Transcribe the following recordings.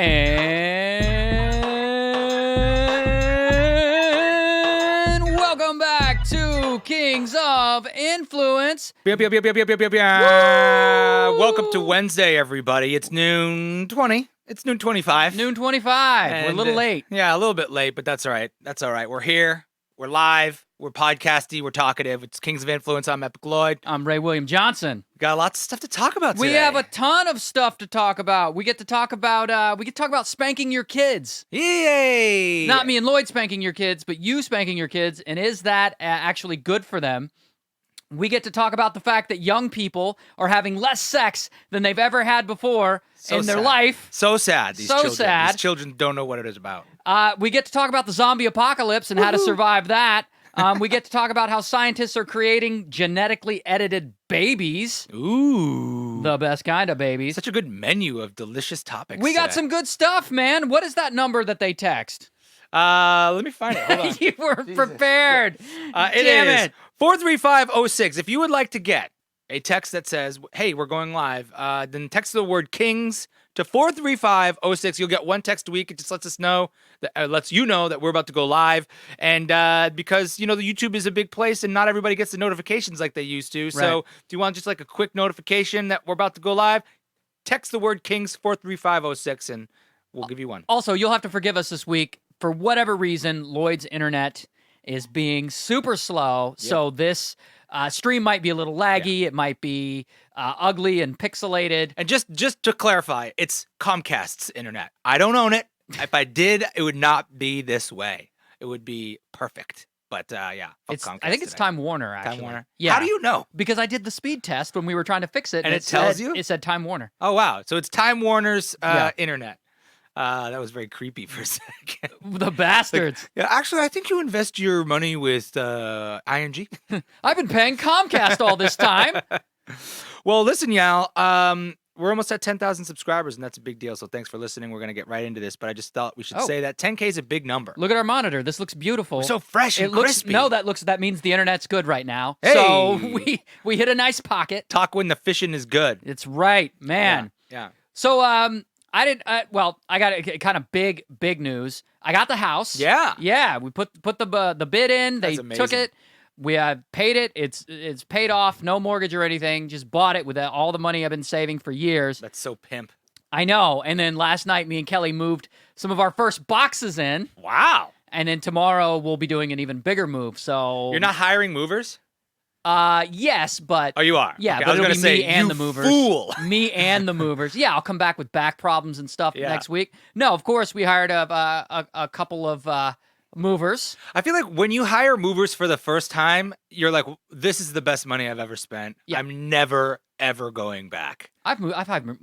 And welcome back to Kings of Influence. Welcome to Wednesday, everybody. It's noon 20. It's noon 25. Noon 25. We're a little late. Yeah, a little bit late, but that's all right. That's all right. We're here. We're live. We're podcasty. We're talkative. It's Kings of Influence. I'm Epic Lloyd. I'm Ray William Johnson. Got lots of stuff to talk about today. We have a ton of stuff to talk about. We get to talk about spanking your kids. Yay! Not me and Lloyd spanking your kids, but you spanking your kids. And is that actually good for them? We get to talk about the fact that young people are having less sex than they've ever had before in their life. So sad. These children. Sad. These children don't know what it is about. We get to talk about the zombie apocalypse and how to survive that. We get to talk about how scientists are creating genetically edited babies. Ooh. The best kind of babies. Such a good menu of delicious topics. We got some good stuff, man. What is that number that they text? Let me find it. Hold on. You weren't prepared. Damn it. 43506. If you would like to get a text that says, hey, we're going live, then text the word Kings to 43506. You'll get one text a week. It just lets us know, lets you know that we're about to go live. And because, the YouTube is a big place and not everybody gets the notifications like they used to. So do you want just like a quick notification that we're about to go live? Text the word Kings 43506 and we'll give you one. Also, you'll have to forgive us this week. For whatever reason, Lloyd's internet is being super slow. Yep. So this stream might be a little laggy. Yeah. It might be ugly and pixelated. And just to clarify, it's Comcast's internet. I don't own it. If I did, it would not be this way. It would be perfect. But yeah, I think it's Time Warner, actually. Time Warner? Yeah. How do you know? Because I did the speed test when we were trying to fix it. And it tells you? It said Time Warner. Oh, wow. So it's Time Warner's internet. That was very creepy for a second. The bastards. Yeah, actually, I think you invest your money with ING. I've been paying Comcast all this time. Well, listen, y'all. We're almost at 10,000 subscribers, and that's a big deal. So thanks for listening. We're going to get right into this, but I just thought we should say that 10K is a big number. Look at our monitor. This looks beautiful. We're so fresh and crispy. That means the internet's good right now. Hey. So we hit a nice pocket. Talk when the fishing is good. It's right, man. Yeah. So I got a kind of big news. I got the house. Yeah. Yeah, we put the bid in. They took it. We paid it. It's paid off. No mortgage or anything. Just bought it with all the money I've been saving for years. That's so pimp. I know. And then last night, me and Kelly moved some of our first boxes in. Wow. And then tomorrow we'll be doing an even bigger move. So you're not hiring movers? Yes, but... Oh, you are? Yeah, okay, but it'll be me and you the movers. Fool. Me and the movers. Yeah, I'll come back with back problems and stuff next week. No, of course, we hired a couple of movers. I feel like when you hire movers for the first time, you're like, this is the best money I've ever spent. Yeah. I'm never, ever going back. I've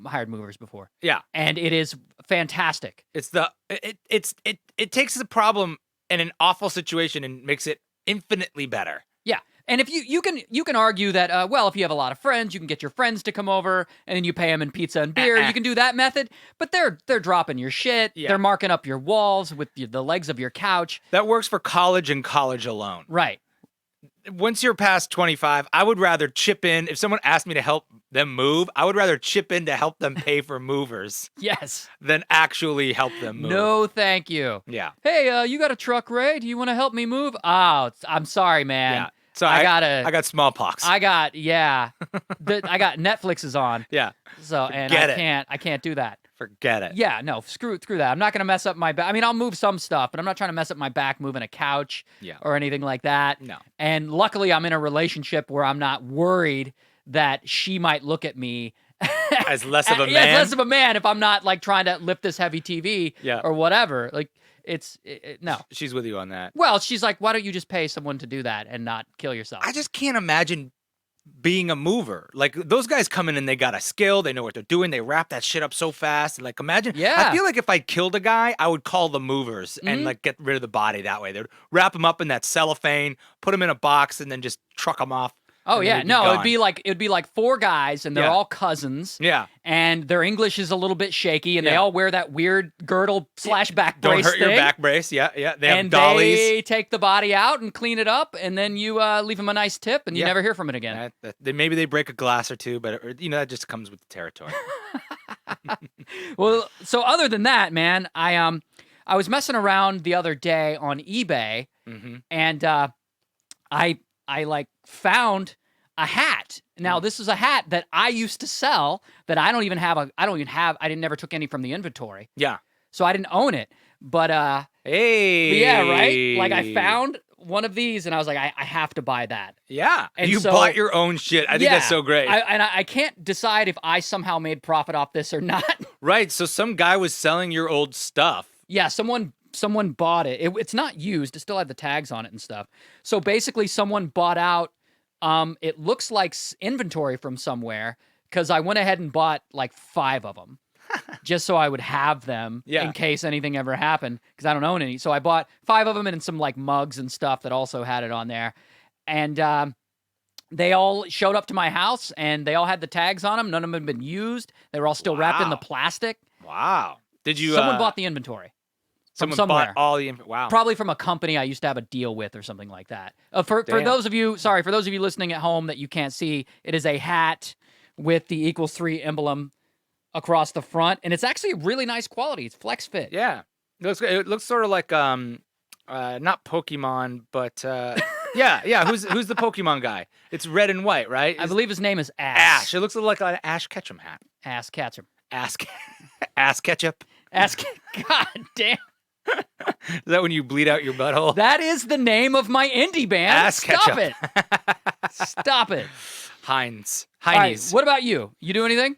hired movers before. Yeah. And it is fantastic. It takes the problem in an awful situation and makes it infinitely better. Yeah. And if you can argue that, if you have a lot of friends, you can get your friends to come over and then you pay them in pizza and beer. You can do that method, but they're dropping your shit. Yeah. They're marking up your walls with the legs of your couch. That works for college and college alone. Right. Once you're past 25, I would rather chip in. If someone asked me to help them move, I would rather chip in to help them pay for movers. Yes. Than actually help them move. No, thank you. Yeah. Hey, you got a truck, Ray? Do you want to help me move? Oh, I'm sorry, man. Yeah. So I got smallpox. I got Netflix is on. Yeah. So I can't do that. Forget it. Yeah, no, screw that. I'm not gonna mess up my back. I mean, I'll move some stuff, but I'm not trying to mess up my back moving a couch or anything like that. No. And luckily, I'm in a relationship where I'm not worried that she might look at me as less of a man. Yeah, as less of a man if I'm not like trying to lift this heavy TV or whatever. Like. No. She's with you on that. Well, she's like, why don't you just pay someone to do that and not kill yourself? I just can't imagine being a mover. Like, those guys come in and they got a skill. They know what they're doing. They wrap that shit up so fast. Like, imagine. Yeah. I feel like if I killed a guy, I would call the movers and, like, get rid of the body that way. They'd wrap him up in that cellophane, put him in a box, and then just truck him off. Oh yeah, no, it'd be like four guys, and they're all cousins. Yeah, and their English is a little bit shaky, and they all wear that weird girdle / back brace. Don't hurt your back brace. Yeah. They have and dollies. They take the body out and clean it up, and then you leave them a nice tip, and you never hear from it again. Maybe they break a glass or two, but that just comes with the territory. Well, so other than that, man, I was messing around the other day on eBay, and I like found a hat. Now, this is a hat that I used to sell that I never took any from the inventory. Yeah. So I didn't own it. But hey. yeah, right? Like I found one of these and I was like, I have to buy that. Yeah. And you so, bought your own shit. I think that's so great. I can't decide if I somehow made profit off this or not. Right. So some guy was selling your old stuff. Yeah, someone bought it. It's not used. It still had the tags on it and stuff. So basically someone bought out, it looks like inventory from somewhere, because I went ahead and bought like 5 of them. Just so I would have them in case anything ever happened, because I don't own any. So I bought 5 of them and some like mugs and stuff that also had it on there. And they all showed up to my house and they all had the tags on them. None of them had been used. They were all still wrapped in the plastic. Wow. Did you? Someone bought the inventory. Someone somewhere. bought all the wow. Probably from a company I used to have a deal with or something like that. For those of you listening at home that you can't see, it is a hat with the =3 emblem across the front, and it's actually really nice quality. It's flex fit. Yeah, it looks sort of like not Pokemon, but yeah. Who's the Pokemon guy? It's red and white, right? I believe his name is Ash. Ash. It looks like an Ash Ketchum hat. Ash Ketchum. Ass ketchup. God damn. Is that when you bleed out your butthole? That is the name of my indie band. Ass Stop ketchup. it. Stop it. Heinz. All right, what about you? You do anything?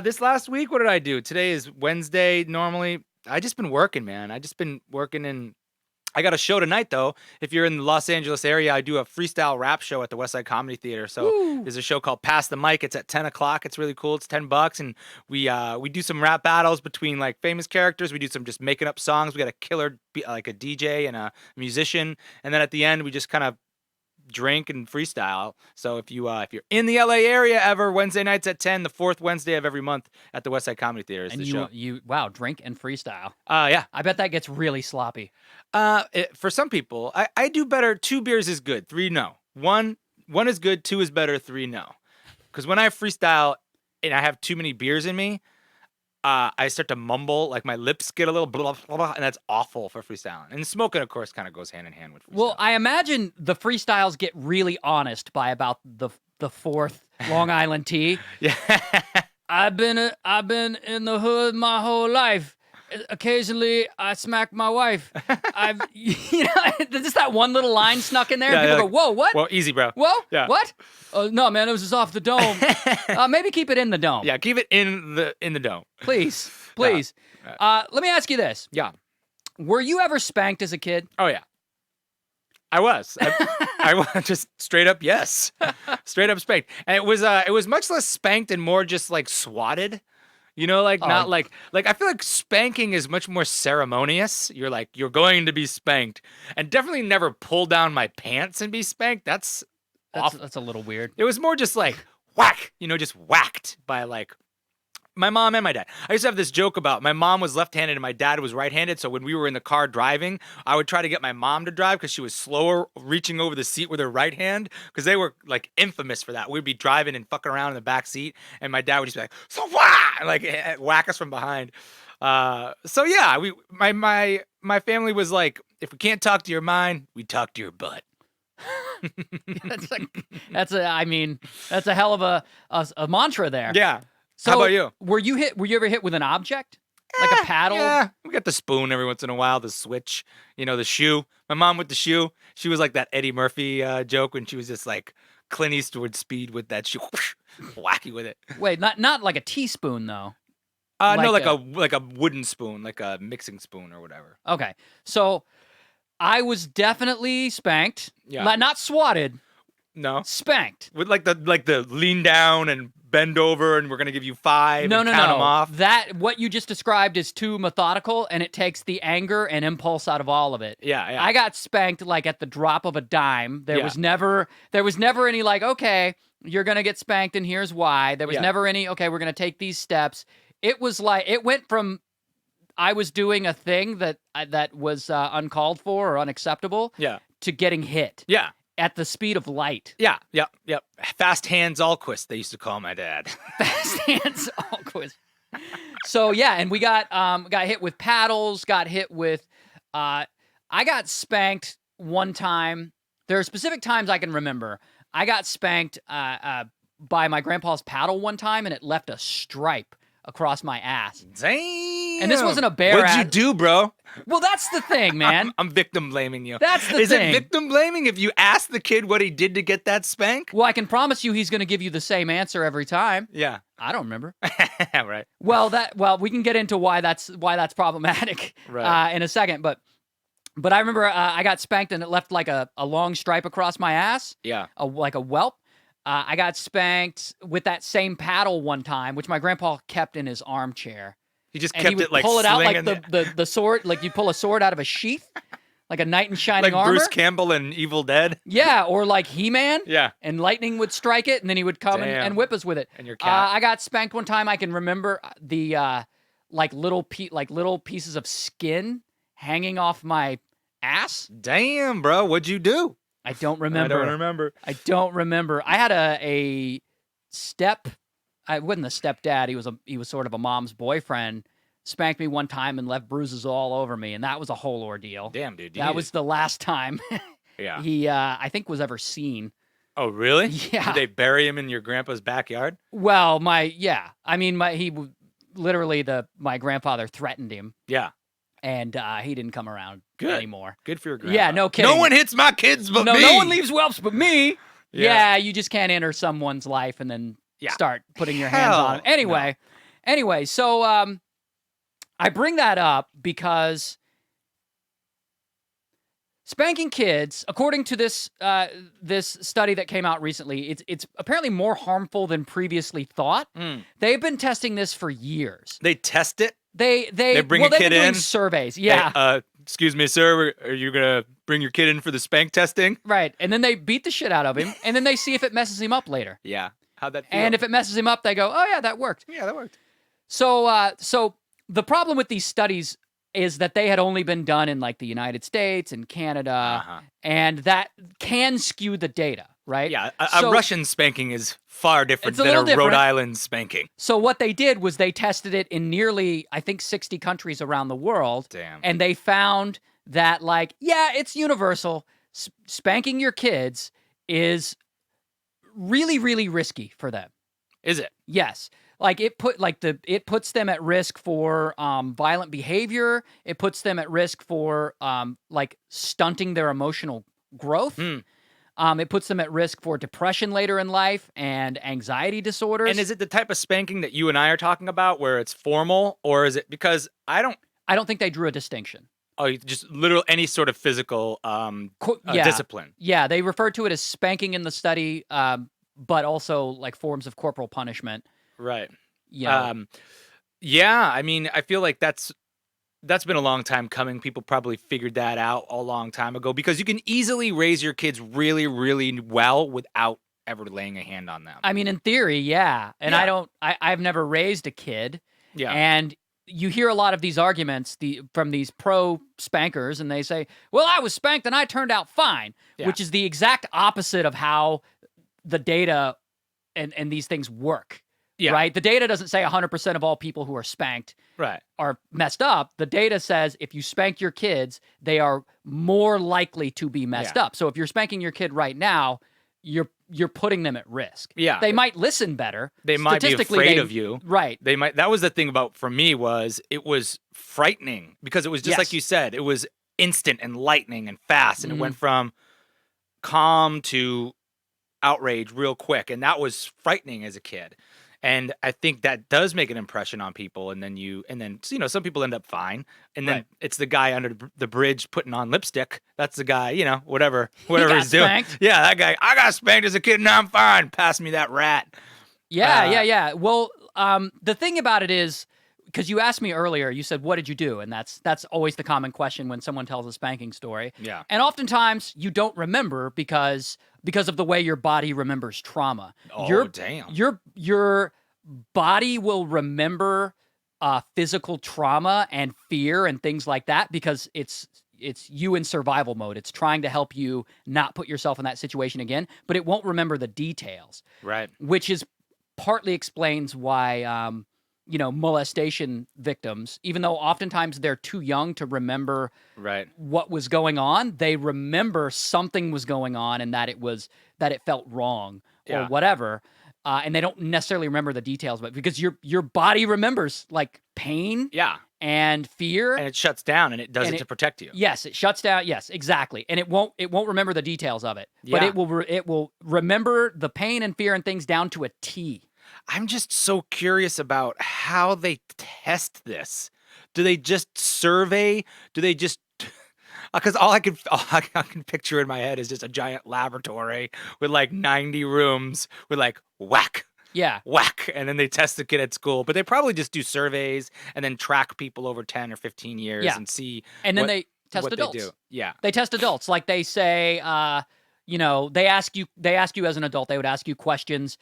This last week, what did I do? Today is Wednesday. Normally, I just been working, man. I just been working, and I got a show tonight, though. If you're in the Los Angeles area, I do a freestyle rap show at the West Side Comedy Theater. So there's a show called Pass the Mic. It's at 10 o'clock. It's really cool. It's $10, and we do some rap battles between like famous characters. We do some just making up songs. We got a killer, like a DJ and a musician, and then at the end, we just kind of drink and freestyle. So if you're in the LA area ever, Wednesday nights at 10, the 4th Wednesday of every month at the West Side Comedy Theater is the show. Wow, drink and freestyle. Yeah. I bet that gets really sloppy. For some people, I do better. 2 beers is good. 3 no. One is good. 2 is better. 3 no. Because when I freestyle and I have too many beers in me, I start to mumble, like my lips get a little blah, blah, blah, and that's awful for freestyling. And smoking, of course, kind of goes hand in hand with freestyle. Well, I imagine the freestyles get really honest by about the 4th Long Island tea. Yeah. I've been in the hood my whole life. Occasionally, I smack my wife. Just that one little line snuck in there. Yeah, people go, "Whoa, what? Well, easy, bro. Whoa, yeah. What? No, man, it was just off the dome. Maybe keep it in the dome. Yeah, keep it in the dome, please. Yeah. Let me ask you this. Yeah. Were you ever spanked as a kid? Oh yeah. I was. I was just straight up yes, straight up spanked, and it was much less spanked and more just like swatted. You know, like not like I feel like spanking is much more ceremonious. You're like, you're going to be spanked, and definitely never pull down my pants and be spanked. That's a little weird. It was more just like whack, just whacked by like my mom and my dad. I used to have this joke about my mom was left-handed and my dad was right-handed. So when we were in the car driving, I would try to get my mom to drive because she was slower reaching over the seat with her right hand, because they were like infamous for that. We'd be driving and fucking around in the back seat, and my dad would just be like, "So wah!" like whack us from behind. So yeah, my family was like, if we can't talk to your mind, we talk to your butt. That's a hell of a mantra there. Yeah. So how about you? Were you ever hit with an object? Like a paddle? Yeah, we got the spoon every once in a while, the switch, the shoe. My mom with the shoe, she was like that Eddie Murphy joke when she was just like Clint Eastwood speed with that shoe, wacky with it. Wait, not like a teaspoon though. No, like a wooden spoon, like a mixing spoon or whatever. Okay, so I was definitely spanked. Yeah, not swatted. No, spanked with like the lean down and bend over, and we're gonna give you 5 no, and count them off. That what you just described is too methodical, and it takes the anger and impulse out of all of it. Yeah. I got spanked like at the drop of a dime. There was never any like, okay, you're gonna get spanked, and here's why. There was never any, okay, we're gonna take these steps. It was like it went from I was doing a thing that was uncalled for or unacceptable. Yeah. To getting hit. Yeah. At the speed of light. Yeah. Fast hands Alquist, they used to call my dad. Fast hands Alquist. So yeah, and we got hit with paddles, got hit with I got spanked one time. There are specific times I can remember. I got spanked by my grandpa's paddle one time, and it left a stripe across my ass. Damn. And this wasn't a bear What'd you do, bro? Well, that's the thing, man. I'm victim blaming you. That's the Is thing. it victim blaming if you ask the kid what he did to get that spank? Well, I can promise you he's going to give you the same answer every time. Yeah. I don't remember. Right. Well, we can get into why that's problematic in a second, but I remember I got spanked and it left like a long stripe across my ass. Yeah. Like a whelp. I got spanked with that same paddle one time, which my grandpa kept in his armchair. He just And kept he would it like pull it out like slinging the sword, like you pull a sword out of a sheath, like a knight in shining like armor. Bruce Campbell in Evil Dead. Yeah, or like He-Man. Yeah. And lightning would strike it, and then he would come and whip us with it. And your cat. I got spanked one time. I can remember the like little pieces of skin hanging off my ass. Damn, bro, what'd you do? I don't remember. I don't remember. I had a step. I wasn't a stepdad. He was sort of a mom's boyfriend. Spanked me one time and left bruises all over me, and that was a whole ordeal. Damn, dude. That was the last time Yeah. he I think was ever seen. Oh, really? Yeah. Did they bury him in your grandpa's backyard? Well, my grandfather threatened him. Yeah. And he didn't come around anymore. Good for your grandpa. Yeah, no kidding. No one hits my kids but me. No one leaves whelps but me. Yeah. Yeah, you just can't enter someone's life and then Yeah. start putting your hands on them. Anyway, so I bring that up because spanking kids, according to this this study that came out recently, it's apparently more harmful than previously thought. They've been testing this for years. They test it? They bring a kid they've been doing in? surveys. Yeah. Hey, excuse me, sir. Are you going to bring your kid in for the spank testing? Right. And then they beat the shit out of him, and then they see if it messes him up later. Yeah. How'd that feel? And if it messes him up, they go, oh, yeah, that worked. Yeah, that worked. So the problem with these studies is that they had only been done in like the United States and Canada, and that can skew the data, right? Yeah, a Russian spanking is far different than a Rhode Island spanking. So what they did was they tested it in nearly, I think, 60 countries around the world. Damn. And they found that, like, yeah, it's universal. Spanking your kids is really, really risky for them. Is it? Yes. Like it puts them at risk for violent behavior. It puts them at risk for like stunting their emotional growth. It puts them at risk for depression later in life and anxiety disorders. And is it the type of spanking that you and I are talking about where it's formal, or is it because I don't think they drew a distinction. Oh, just literal any sort of physical discipline. Yeah, they referred to it as spanking in the study, but also like forms of corporal punishment. Right. Yeah. Yeah. I mean, I feel like that's been a long time coming. People probably figured that out a long time ago because you can easily raise your kids really, really well without ever laying a hand on them. I mean, in theory, yeah. And I've never raised a kid. Yeah. And you hear a lot of these arguments from these pro spankers, and they say, well, I was spanked and I turned out fine, which is the exact opposite of how the data and these things work. Yeah. Right? The data doesn't say 100% of all people who are spanked are messed up. The data says if you spank your kids, they are more likely to be messed up. So if you're spanking your kid right now, you're putting them at risk. Yeah. They might listen better. They might be afraid of you. Right. They might. That was the thing for me was it was frightening because it was just like you said, it was instant and lightning and fast. And it went from calm to outrage real quick. And that was frightening as a kid. And I think that does make an impression on people. And then some people end up fine. And then it's the guy under the bridge putting on lipstick. That's the guy, whatever he's doing. Spanked. Yeah, that guy. I got spanked as a kid and now I'm fine. Pass me that rat. Yeah. Well, the thing about it is, because you asked me earlier, you said, what did you do? And that's always the common question when someone tells a spanking story. Yeah. And oftentimes you don't remember because of the way your body remembers trauma. Oh, damn. Your body will remember physical trauma and fear and things like that because it's you in survival mode. It's trying to help you not put yourself in that situation again, but it won't remember the details. Right. Which is partly explains why molestation victims, even though oftentimes they're too young to remember Right. what was going on, they remember something was going on and that it felt wrong or Yeah. whatever. And they don't necessarily remember the details, but because your body remembers like pain Yeah. and fear. And it shuts down, and it does And it to protect you. Yes, it shuts down. Yes, exactly. And it won't remember the details of it, but Yeah. it will remember the pain and fear and things down to a T. I'm just so curious about how they test this. Do they just survey? Do they just because all I can picture in my head is just a giant laboratory with like 90 rooms with like whack, Yeah. whack, and then they test the kid at school. But they probably just do surveys and then track people over 10 or 15 years Yeah. and see And then what, they test what adults. they do. Yeah. They test adults. Like they say, they ask you as an adult, they would ask you questions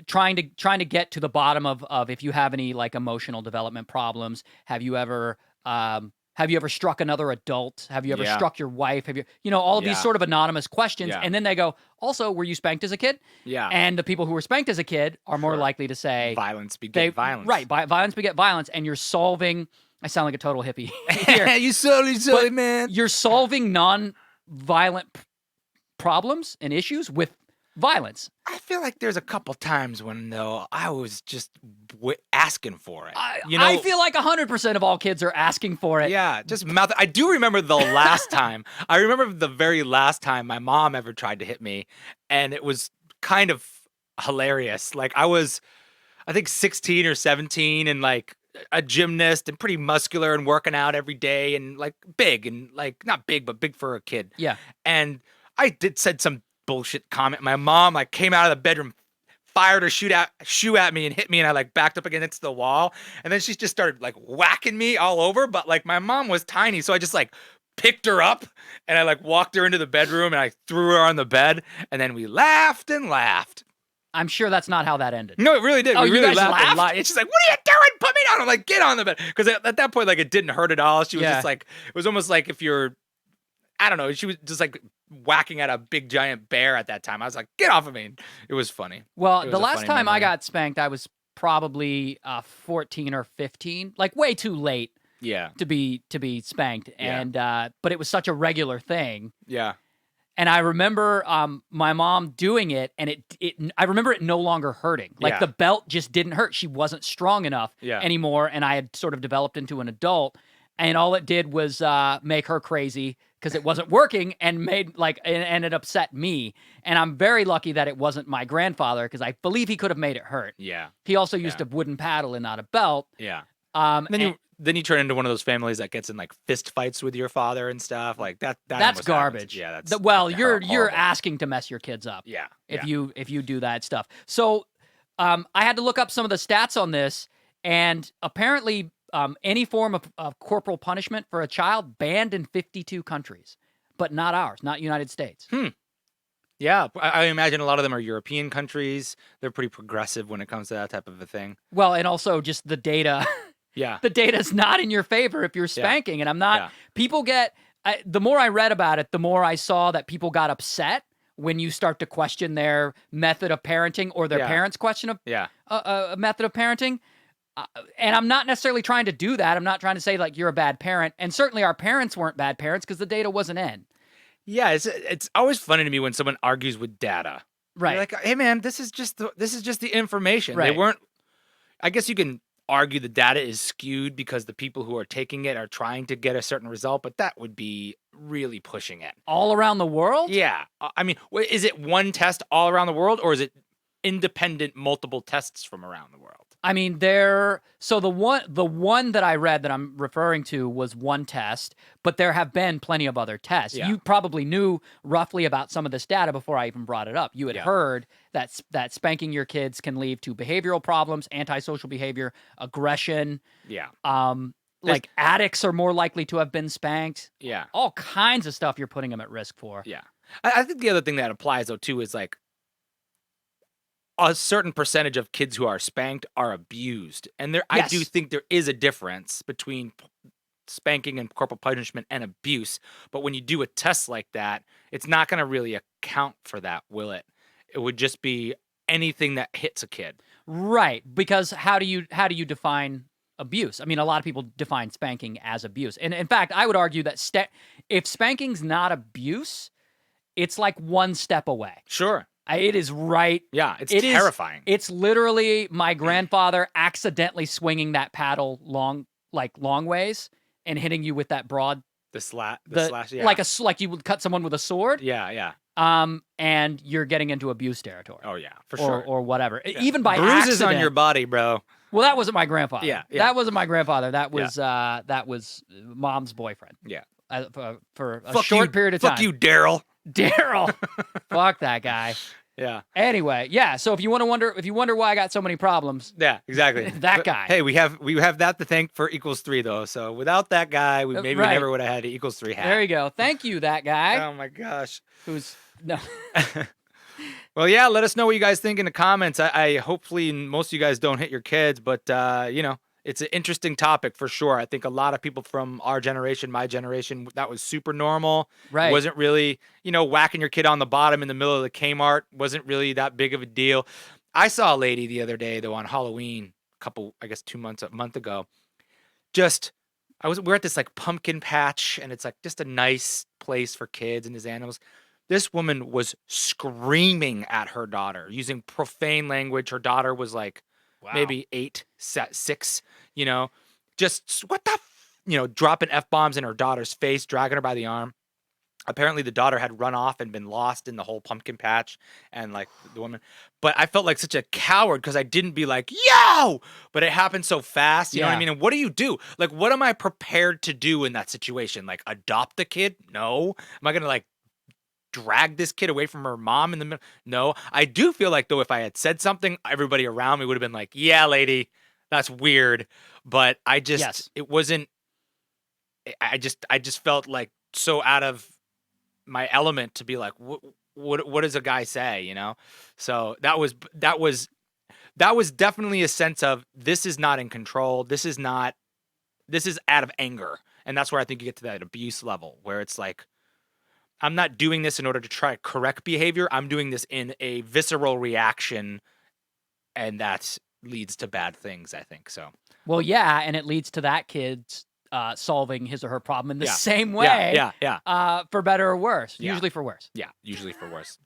trying to get to the bottom of if you have any like emotional development problems. Have you ever struck another adult? Have you ever Yeah. struck your wife? Have you, all of these Yeah. sort of anonymous questions. Yeah. And then they go, also, were you spanked as a kid? Yeah. And the people who were spanked as a kid are more Sure. likely to say Violence beget violence. Right. Violence beget violence. And you're solving, I sound like a total hippie here. You silly man. You're solving non-violent problems and issues with violence. I feel like there's a couple times when though I was just asking for it. I feel like 100% of all kids are asking for it. Yeah, just mouth. I do remember the last time. I remember the very last time my mom ever tried to hit me, and it was kind of hilarious. Like I was, I think 16 or 17, and like a gymnast and pretty muscular and working out every day and like big and like not big but big for a kid. Yeah. And I said some bullshit comment. My mom like came out of the bedroom, fired her shoe at me and hit me, and I like backed up against the wall. And then she just started like whacking me all over. But like my mom was tiny, so I just like picked her up and I like walked her into the bedroom and I threw her on the bed, and then we laughed and laughed. I'm sure that's not how that ended. No, it really did. Oh, we you really guys laughed. laughed? And she's like, "What are you doing? Put me down!" I'm like, "Get on the bed," because at that point, like, it didn't hurt at all. She was Yeah. just like, it was almost like if you're, I don't know, she was just like whacking at a big giant bear at that time. I was like, "Get off of me!" It was funny. Well, It was the a last funny time I memory. got spanked, I was probably 14 or 15, like way too late Yeah, to be spanked. Yeah. And but it was such a regular thing. yeah, And I remember my mom doing it, and I remember it no longer hurting. Like Yeah. the belt just didn't hurt. She wasn't strong enough Yeah. anymore, and I had sort of developed into an adult. And all it did was make her crazy because it wasn't working, and and it upset me. And I'm very lucky that it wasn't my grandfather, because I believe he could have made it hurt. yeah, He also used Yeah. a wooden paddle and not a belt. yeah. And Then you turn into one of those families that gets in like fist fights with your father and stuff like that. that's almost happens. garbage. Yeah, that's you're horrible. asking to mess your kids up. Yeah, if yeah. you do that stuff. So I had to look up some of the stats on this, and apparently any form of corporal punishment for a child banned in 52 countries, but not ours, not United States. Yeah, I imagine a lot of them are European countries. They're pretty progressive when it comes to that type of a thing. Well, and also just the data. Yeah, The data's not in your favor if you're spanking, and I'm not. Yeah. People the more I read about it, the more I saw that people got upset when you start to question their method of parenting, or their Yeah. parents' question of yeah, a method of parenting. And I'm not necessarily trying to do that. I'm not trying to say like you're a bad parent. And certainly our parents weren't bad parents because the data wasn't in. yeah. It's always funny to me when someone argues with data. Right. You're like, hey man, this is just the information. They Right. weren't. I guess you can argue the data is skewed because the people who are taking it are trying to get a certain result, but that would be really pushing it. All around the world? Yeah, I mean, is it one test all around the world, or is it independent multiple tests from around the world? I mean, so the one that I read that I'm referring to was one test, but there have been plenty of other tests. Yeah. You probably knew roughly about some of this data before I even brought it up. You had Yeah. heard that spanking your kids can lead to behavioral problems, antisocial behavior, aggression. Yeah, Like addicts are more likely to have been spanked. yeah, All kinds of stuff you're putting them at risk for. yeah. I think the other thing that applies though too is like a certain percentage of kids who are spanked are abused, and I do Yes. think there is a difference between spanking and corporal punishment and abuse. But when you do a test like that, it's not going to really account for that, will it? It would just be anything that hits a kid. Right, because how do you define abuse? I mean, a lot of people define spanking as abuse. And in fact, I would argue that if spanking's not abuse, it's like one step away. Sure. It is right. Yeah, it's terrifying. It's literally my grandfather accidentally swinging that paddle long ways and hitting you with that broad the slash, yeah. like you would cut someone with a sword. Yeah, yeah. And you're getting into abuse territory. Oh yeah, for sure. Or whatever. Yeah. Even by bruises accident. on your body, bro. Well, that wasn't my grandfather. Yeah. That wasn't my grandfather. That was mom's boyfriend. Yeah. For a short period of time. Fuck you, Daryl. Daryl. Fuck that guy. Yeah. Anyway, yeah. So if you wonder why I got so many problems, yeah, exactly. that guy. Hey, we have that to thank for =3 though. So without that guy, we never would have had an =3 hat. There you go. Thank you, that guy. Oh my gosh. Who's no. Well, yeah. Let us know what you guys think in the comments. I hopefully most of you guys don't hit your kids, but it's an interesting topic for sure. I think a lot of people from our generation, my generation, that was super normal. Right. Wasn't really, whacking your kid on the bottom in the middle of the Kmart wasn't really that big of a deal. I saw a lady the other day, though, on Halloween, a month ago. We're at this like pumpkin patch, and it's like just a nice place for kids and his animals. This woman was screaming at her daughter using profane language. Her daughter was like, wow. Maybe 6, just what the, dropping F-bombs in her daughter's face, dragging her by the arm. Apparently the daughter had run off and been lost in the whole pumpkin patch and like the woman, but I felt like such a coward because I didn't be like, yo, but it happened so fast. You know what I mean? And what do you do? Like, what am I prepared to do in that situation? Like adopt the kid? No. Am I going to like drag this kid away from her mom in the middle? No. I do feel like though, if I had said something, everybody around me would have been like, yeah, lady, that's weird. But it wasn't, I just felt like so out of my element to be like, what does a guy say? So that was definitely a sense of, this is not in control. This is out of anger. And that's where I think you get to that abuse level where it's like, I'm not doing this in order to try to correct behavior. I'm doing this in a visceral reaction, and that leads to bad things, I think. So, well, yeah, and it leads to that kid's solving his or her problem in the same way. Yeah. For better or worse. Usually for worse. Yeah, usually for worse.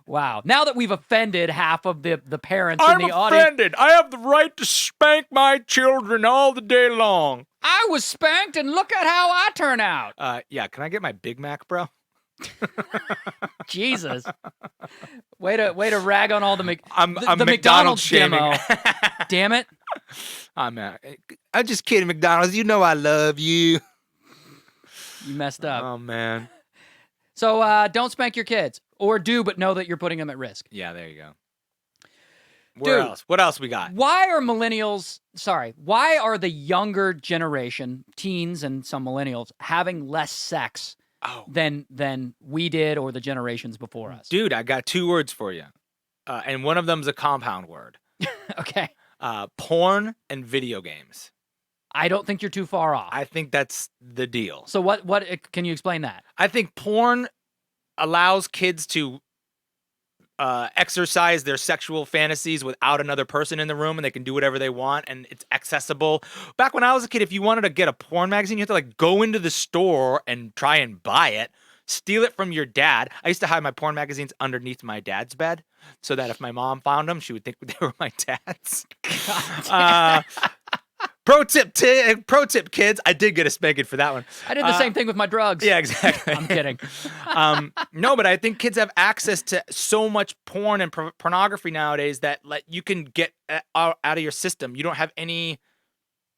Wow. Now that we've offended half of the parents in the audience. I'm offended. I have the right to spank my children all the day long. I was spanked, and look at how I turn out. Yeah. Can I get my Big Mac, bro? Jesus. Way to rag on all the McDonald's demo. Damn it. I'm just kidding, McDonald's. You know I love you. You messed up. Oh, man. So don't spank your kids. Or do, but know that you're putting them at risk. Yeah, there you go. What else we got? Why are the younger generation, teens and some millennials, having less sex than we did or the generations before us? Dude, I got 2 words for you. And one of them's a compound word. Okay. Porn and video games. I don't think you're too far off. I think that's the deal. So what can you explain that? I think porn allows kids to exercise their sexual fantasies without another person in the room, and they can do whatever they want, and it's accessible. Back when I was a kid, if you wanted to get a porn magazine, you had to like go into the store and try and buy it, steal it from your dad. I used to hide my porn magazines underneath my dad's bed so that if my mom found them, she would think they were my dad's. Pro tip, kids. I did get a spanking for that one. I did the same thing with my drugs. Yeah, exactly. I'm kidding. No, but I think kids have access to so much porn and pornography nowadays that you can get out of your system. You don't have any.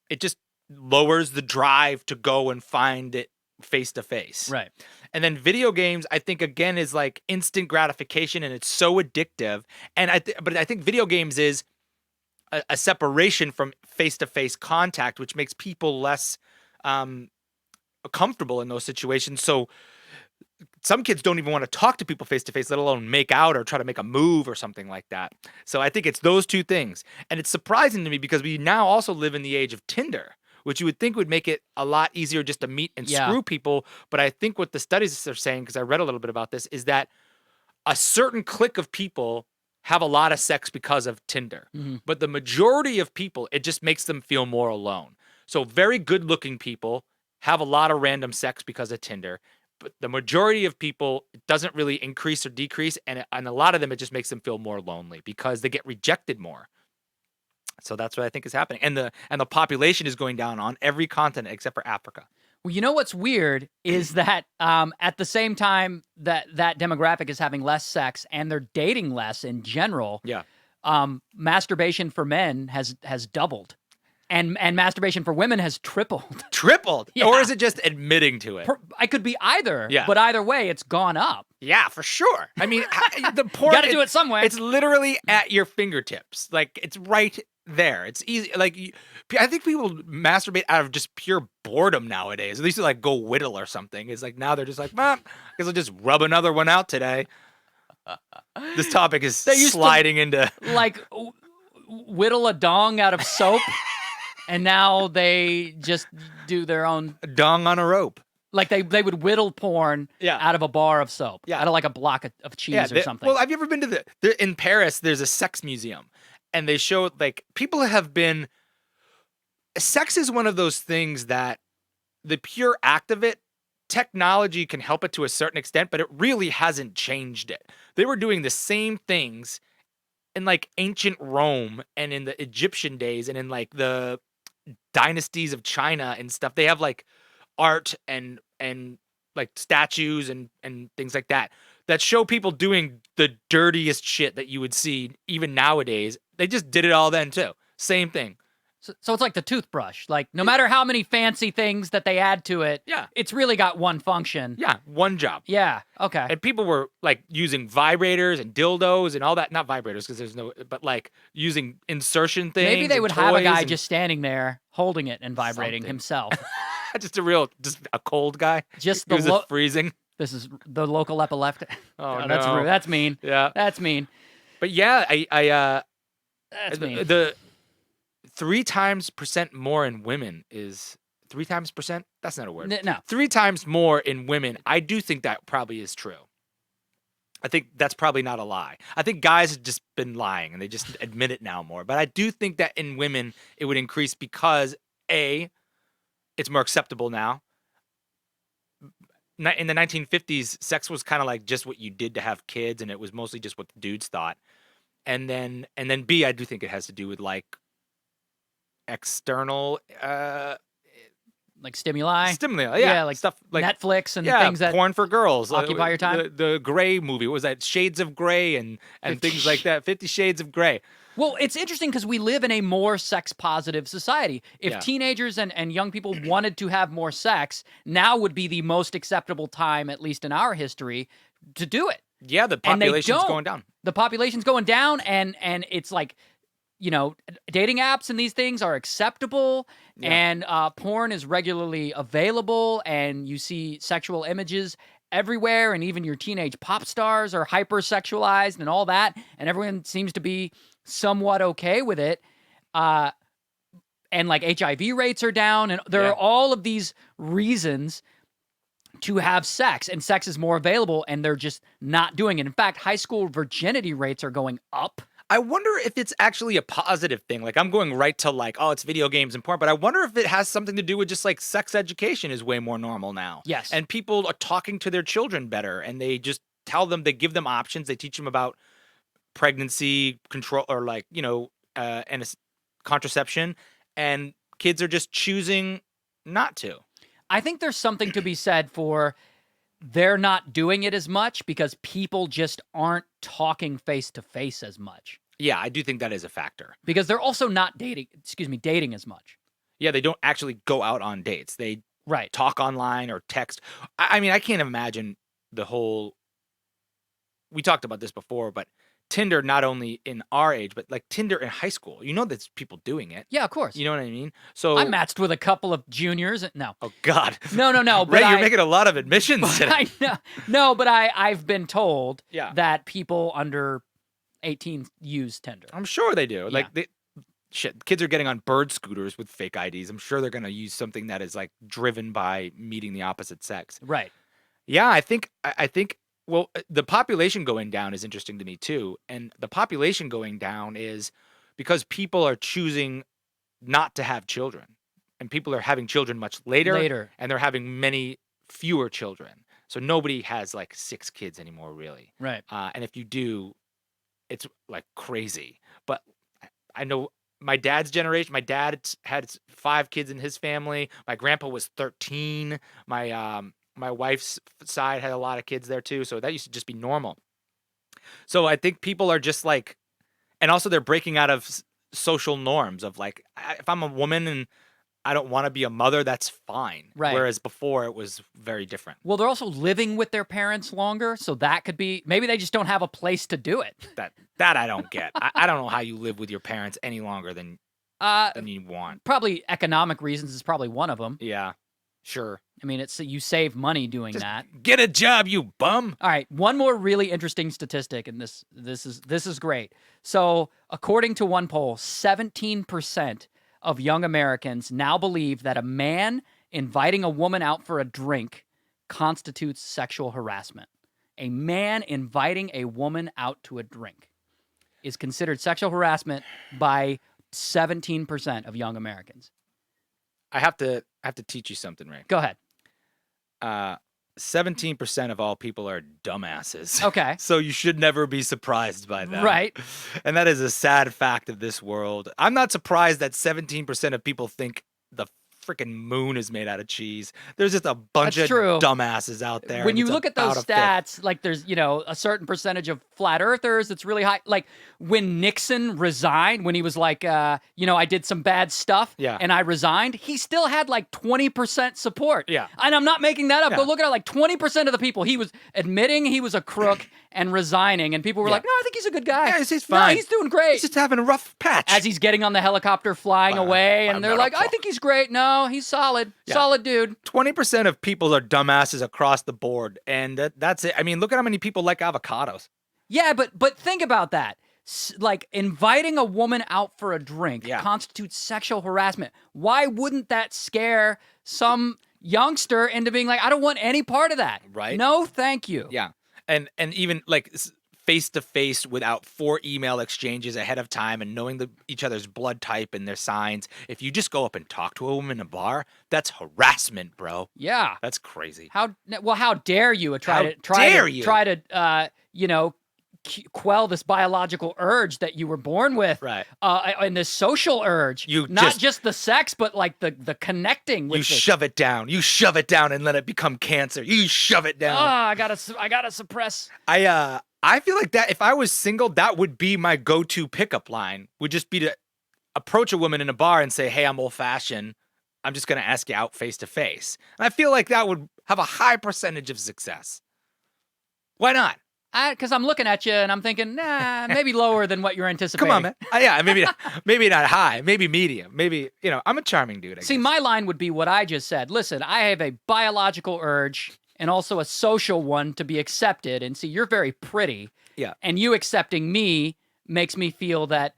It just lowers the drive to go and find it face to face. Right. And then video games, I think, again, is like instant gratification, and it's so addictive. And but I think video games is a separation from face-to-face contact, which makes people less comfortable in those situations. So some kids don't even want to talk to people face-to-face, let alone make out or try to make a move or something like that. So I think it's those 2 things. And it's surprising to me because we now also live in the age of Tinder, which you would think would make it a lot easier just to meet and screw people. But I think what the studies are saying, because I read a little bit about this, is that a certain clique of people have a lot of sex because of Tinder. But the majority of people, it just makes them feel more alone. So very good-looking people have a lot of random sex because of Tinder. But the majority of people, it doesn't really increase or decrease. And a lot of them, it just makes them feel more lonely because they get rejected more. So that's what I think is happening. And the population is going down on every continent except for Africa. Well, you know what's weird is that at the same time that demographic is having less sex and they're dating less in general, masturbation for men has doubled. And masturbation for women has tripled. Tripled? Yeah. Or is it just admitting to it? I could be either, but either way, it's gone up. Yeah, for sure. I mean, the porn... Got to do it some way. It's literally at your fingertips. Like, it's right there. It's easy. Like, I think people masturbate out of just pure boredom nowadays. At least to, like, go whittle or something. It's like, now they're just like, I guess I'll just rub another one out today. This topic is sliding into... Like, whittle a dong out of soap... And now they just do their own... A dong on a rope. Like they would whittle porn out of a bar of soap. Out of like a block of cheese or something. Well, have you ever been to in Paris, there's a sex museum. And they show, like, people have been... Sex is one of those things that the pure act of it, technology can help it to a certain extent, but it really hasn't changed it. They were doing the same things in, like, ancient Rome and in the Egyptian days and in, like, the... dynasties of China and stuff. They have like art and like statues and things like that show people doing the dirtiest shit that you would see even nowadays. They just did it all then too. Same thing. So it's like the toothbrush. Like no matter how many fancy things that they add to it, it's really got one function. Yeah, one job. Yeah, okay. And people were like using vibrators and dildos and all that. Not vibrators because there's no, but like using insertion things. Maybe they would have a guy just standing there holding it and vibrating himself. just a cold guy. Just the freezing. This is the local epileptic. Oh, no. That's rude. That's mean. Yeah, that's mean. But yeah, that's mean. The 3 times % more in women is 3 times %. That's not a word. No. 3 times more in women. I do think that probably is true. I think that's probably not a lie. I think guys have just been lying and they just admit it now more. But I do think that in women it would increase because A, it's more acceptable now. In the 1950s, sex was kind of like just what you did to have kids, and it was mostly just what the dudes thought. And then B, I do think it has to do with like external like stimuli, like stuff like Netflix and things that porn for girls occupy your time. The Grey movie, what was that? Shades of Grey and things like that. 50 Shades of Grey. Well, it's interesting because we live in a more sex positive society. If teenagers and young people wanted to have more sex, now would be the most acceptable time, at least in our history, to do it. Yeah, the population's going down. The population's going down, and it's like, you know, dating apps and these things are acceptable, and porn is regularly available, and you see sexual images everywhere, and even your teenage pop stars are hypersexualized and all that, and everyone seems to be somewhat okay with it. And like HIV rates are down, and there are all of these reasons to have sex, and sex is more available, and they're just not doing it. In fact, high school virginity rates are going up. I wonder if it's actually a positive thing. Like, I'm going right to like, oh, it's video games and porn, but I wonder if it has something to do with just like sex education is way more normal now. Yes. And people are talking to their children better, and they just tell them, they give them options. They teach them about pregnancy control or like, you know, and contraception, and kids are just choosing not to. I think there's something to be said for they're not doing it as much because people just aren't talking face to face as much. Yeah, I do think that is a factor. Because they're also not dating as much. Yeah, they don't actually go out on dates. They talk online or text. I mean, I can't imagine the whole... We talked about this before, but Tinder, not only in our age, but like Tinder in high school. You know there's people doing it. Yeah, of course. You know what I mean? So I matched with a couple of juniors. No. Oh, God. No. But Ray, you're making a lot of admissions today. I know. No, but I've been told that people under 18 use Tinder. I'm sure they do. Like, kids are getting on bird scooters with fake IDs. I'm sure they're going to use something that is like driven by meeting the opposite sex. Right. Yeah, I think Well, the population going down is interesting to me too. And the population going down is because people are choosing not to have children. And people are having children much later. And they're having many fewer children. So nobody has like 6 kids anymore, really. Right. And if you do, it's like crazy. But I know my dad's generation, my dad had 5 kids in his family. My grandpa was 13. My wife's side had a lot of kids there too. So that used to just be normal. So I think people are just like, and also they're breaking out of social norms of like, if I'm a woman and I don't want to be a mother, that's fine. Right. Whereas before it was very different. Well, they're also living with their parents longer, so that could be, maybe they just don't have a place to do it. That I don't get. I don't know how you live with your parents any longer than you want. Probably economic reasons is probably one of them. Yeah, sure. I mean, it's you save money doing that. Get a job, you bum. All right, one more really interesting statistic, and this is great. So, according to one poll, 17% of young Americans now believe that a man inviting a woman out for a drink constitutes sexual harassment. A man inviting a woman out to a drink is considered sexual harassment by 17% of young Americans. I have to teach you something, Ray. Go ahead. 17% of all people are dumbasses. Okay. So you should never be surprised by that. Right. And that is a sad fact of this world. I'm not surprised that 17% of people think the freaking moon is made out of cheese. There's just a bunch of dumbasses out there. When you look at those stats, like there's, a certain percentage of flat earthers that's really high. Like when Nixon resigned, when he was like, I did some bad stuff and I resigned, he still had like 20% support. Yeah. And I'm not making that up. Go look at it, like 20% of the people, he was admitting he was a crook and resigning. And people were like, no, I think he's a good guy. Yeah, he's fine. No, he's doing great. He's just having a rough patch. As he's getting on the helicopter flying away. And they're like, I think he's great. No, he's solid. Yeah. Solid dude. 20% of people are dumbasses across the board. And that's it. I mean, look at how many people like avocados. Yeah, but think about that. Like inviting a woman out for a drink constitutes sexual harassment. Why wouldn't that scare some youngster into being like, I don't want any part of that. Right. No, thank you. Yeah. And even like face to face without 4 email exchanges ahead of time and knowing each other's blood type and their signs. If you just go up and talk to a woman in a bar, that's harassment, bro. Yeah. That's crazy. How dare you try to quell this biological urge that you were born with, right? And this social urge, not just the sex, but like the connecting. With shove it down. You shove it down and let it become cancer. You shove it down. I gotta suppress. I feel like that if I was single, that would be my go-to pickup line. Would just be to approach a woman in a bar and say, "Hey, I'm old-fashioned. I'm just gonna ask you out face to face." And I feel like that would have a high percentage of success. Why not? Because I'm looking at you and I'm thinking, nah, maybe lower than what you're anticipating. Come on, man. Yeah, maybe not high, maybe medium, maybe, I'm a charming dude. I See, guess. my line would be what I just said. Listen, I have a biological urge and also a social one to be accepted. And see, you're very pretty. Yeah. And you accepting me makes me feel that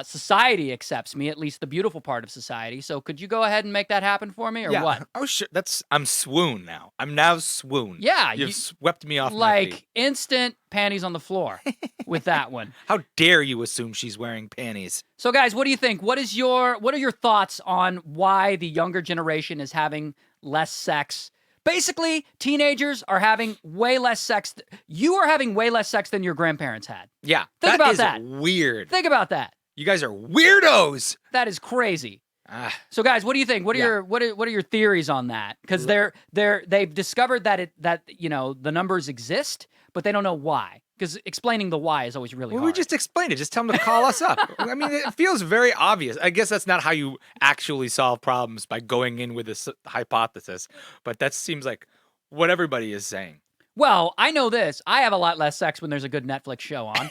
society accepts me, at least the beautiful part of society. So could you go ahead and make that happen for me or what? Oh, sure. I'm swoon now. I'm now swoon. Yeah. You've swept me off my feet. Like instant panties on the floor with that one. How dare you assume she's wearing panties? So guys, what do you think? What are your thoughts on why the younger generation is having less sex? Basically, teenagers are having way less sex. You are having way less sex than your grandparents had. Yeah. Think about that. Weird. Think about that. You guys are weirdos. That is crazy. So guys, what do you think? What are your theories on that? Because they've discovered that the numbers exist, but they don't know why. Because explaining the why is always really hard. We just explained it. Just tell them to call us up. I mean, it feels very obvious. I guess that's not how you actually solve problems, by going in with a hypothesis. But that seems like what everybody is saying. Well, I know this. I have a lot less sex when there's a good Netflix show on.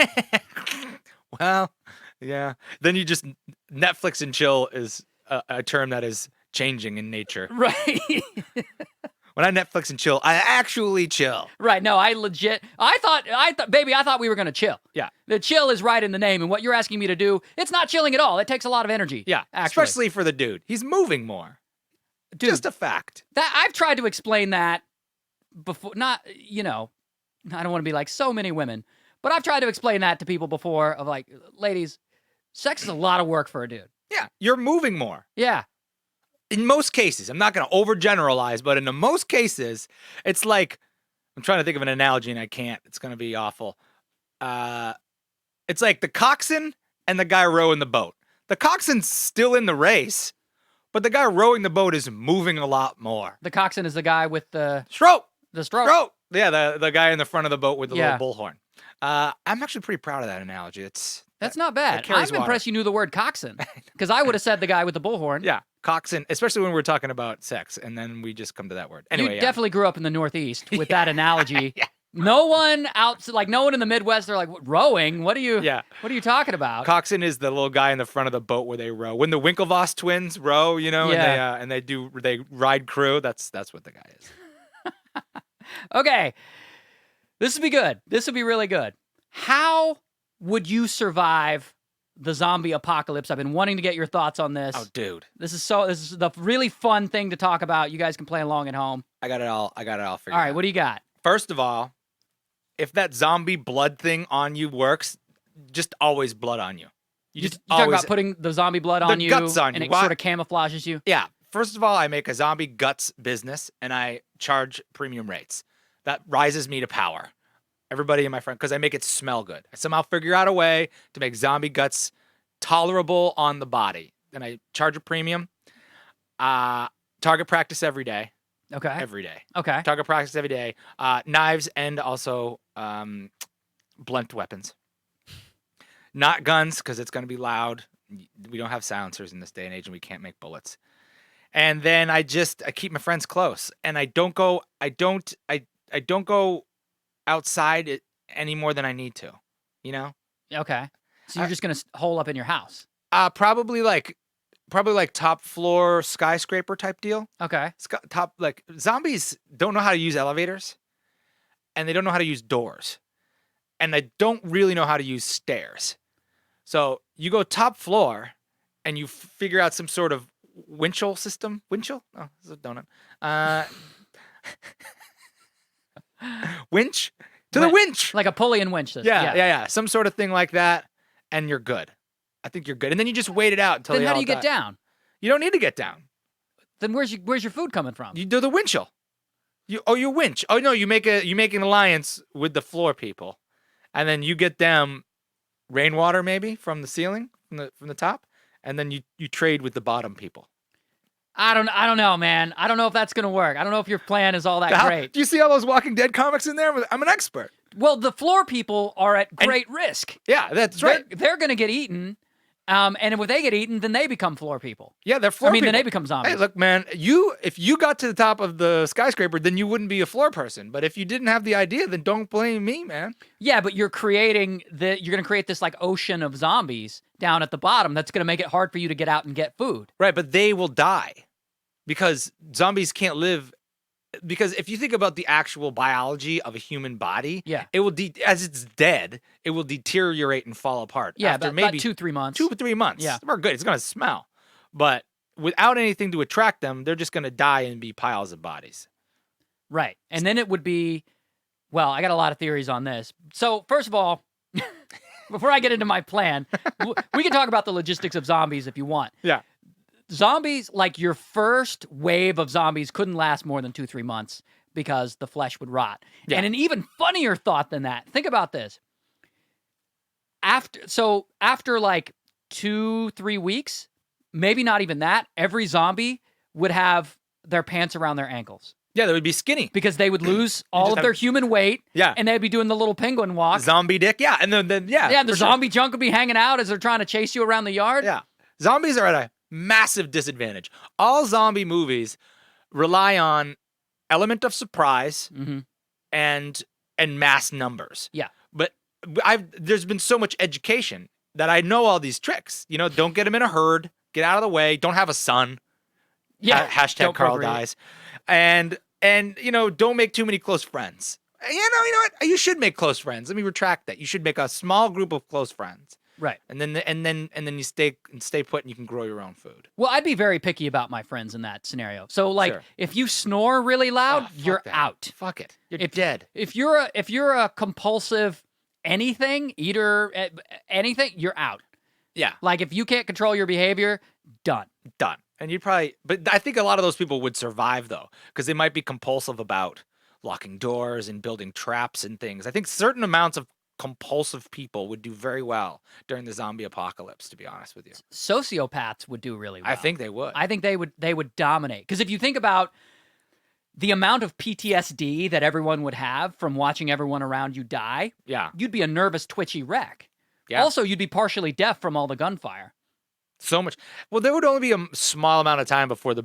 Well, yeah. Then you just Netflix and chill is a term that is changing in nature. Right. When I Netflix and chill, I actually chill. Right. No, I thought we were going to chill. Yeah. The chill is right in the name. And what you're asking me to do, it's not chilling at all. It takes a lot of energy. Yeah. Actually. Especially for the dude. He's moving more. Dude, just a fact. That I've tried to explain that before. Not, I don't want to be like so many women, but I've tried to explain that to people before of like, ladies, sex is a lot of work for a dude. Yeah, you're moving more. Yeah. In most cases, I'm not going to overgeneralize, but in the most cases, it's like, I'm trying to think of an analogy and I can't. It's going to be awful. It's like the coxswain and the guy rowing the boat. The coxswain's still in the race, but the guy rowing the boat is moving a lot more. The coxswain is the guy with the stroke. Stroke. Yeah, the guy in the front of the boat with the Yeah. little bullhorn. I'm actually pretty proud of that analogy. That's not bad. carries I'm impressed you knew the word coxswain because I would have said the guy with the bullhorn. Yeah, coxswain, especially when we're talking about sex, and then we just come to that word. Anyway, You definitely grew up in the Northeast with that analogy. Yeah. No one no one in the Midwest. They're like, "What, rowing? What are you? Yeah. What are you talking about?" Coxswain is the little guy in the front of the boat where they row. When the Winklevoss twins row, Yeah. and they ride crew. That's what the guy is. Okay, this would be good. This would be really good. How would you survive the zombie apocalypse? I've been wanting to get your thoughts on this. Oh, dude, This is the really fun thing to talk about. You guys can play along at home. I got it all figured All right, out. what do you got? First of all, if that zombie blood thing on you works, just always blood on you. You just talk always about putting the zombie blood the on you, guts on and you. it sort of camouflages you. Yeah. First of all, I make a zombie guts business and I charge premium rates. That rises me to power. Everybody in my friend, because I make it smell good. I somehow figure out a way to make zombie guts tolerable on the body. Then I charge a premium. Target practice every day. Okay. Every day. Okay. Target practice every day. Knives and also blunt weapons. Not guns, because it's going to be loud. We don't have silencers in this day and age, and we can't make bullets. And then I keep my friends close, and I don't go outside it any more than I need to, Okay. So you're just gonna hole up in your house. Probably like top floor skyscraper type deal. Okay. Zombies don't know how to use elevators, and they don't know how to use doors, and they don't really know how to use stairs. So you go top floor, and you figure out some sort of winchell system. Winchell? Oh, this is a donut. Winch to the winch. Like a pulley and winch system. Yeah. Some sort of thing like that, and you're good. I think you're good. And then you just wait it out until Then they how do all you get die. down? You don't need to get down. Then where's your food coming from? You do the winchell. You winch. Oh no, you make an alliance with the floor people, and then you get them rainwater maybe from the ceiling, from the top, and then you trade with the bottom people. I don't know, man. I don't know if that's gonna work. I don't know if your plan is all that great. Do you see all those Walking Dead comics in there? I'm an expert. Well, the floor people are at great risk. Yeah, that's right. They're gonna get eaten. And if they get eaten, then they become floor people. Yeah, they're floor people. Then they become zombies. Hey, look, man, if you got to the top of the skyscraper, then you wouldn't be a floor person. But if you didn't have the idea, then don't blame me, man. Yeah, but you're going to create this like ocean of zombies down at the bottom that's going to make it hard for you to get out and get food. Right, but they will die because zombies can't live. Because if you think about the actual biology of a human body, it will as it's dead, it will deteriorate and fall apart. Yeah, after about maybe 2-3 months. 2 or 3 months. Yeah, we're good. It's gonna smell, but without anything to attract them, they're just gonna die and be piles of bodies. Right, and then it would be. Well, I got a lot of theories on this. So first of all, before I get into my plan, we can talk about the logistics of zombies if you want. Yeah. Zombies, like your first wave of zombies couldn't last more than 2-3 months because the flesh would rot. Yeah. And an even funnier thought than that, think about this. After like 2-3 weeks, maybe not even that, every zombie would have their pants around their ankles. Yeah, they would be skinny. Because they would lose all of their human weight. Yeah. And they'd be doing the little penguin walk. Zombie dick. Yeah. And then Yeah, the zombie junk would be hanging out as they're trying to chase you around the yard. Yeah. Zombies are at a massive disadvantage. All zombie movies rely on element of surprise and mass numbers. Yeah. But there's been so much education that I know all these tricks. Don't get them in a herd. Get out of the way. Don't have a son. Yeah. Hashtag Carl dies. And don't make too many close friends. You know what? You should make close friends. Let me retract that. You should make a small group of close friends. Right. And then you stay put and you can grow your own food. Well, I'd be very picky about my friends in that scenario. So, like, Sure. if you snore really loud, Oh, fuck you're that. out. Fuck it. You're dead. If you're a compulsive anything eater, anything, you're out. Yeah. Like, if you can't control your behavior, done. And you'd probably, but I think a lot of those people would survive though, because they might be compulsive about locking doors and building traps and things. I think certain amounts of compulsive people would do very well during the zombie apocalypse, to be honest with you. Sociopaths would do really well. I think they would. I think they would dominate. Because if you think about the amount of PTSD that everyone would have from watching everyone around you die, Yeah. you'd be a nervous, twitchy wreck. Yeah. Also, you'd be partially deaf from all the gunfire. So much. Well, there would only be a small amount of time before the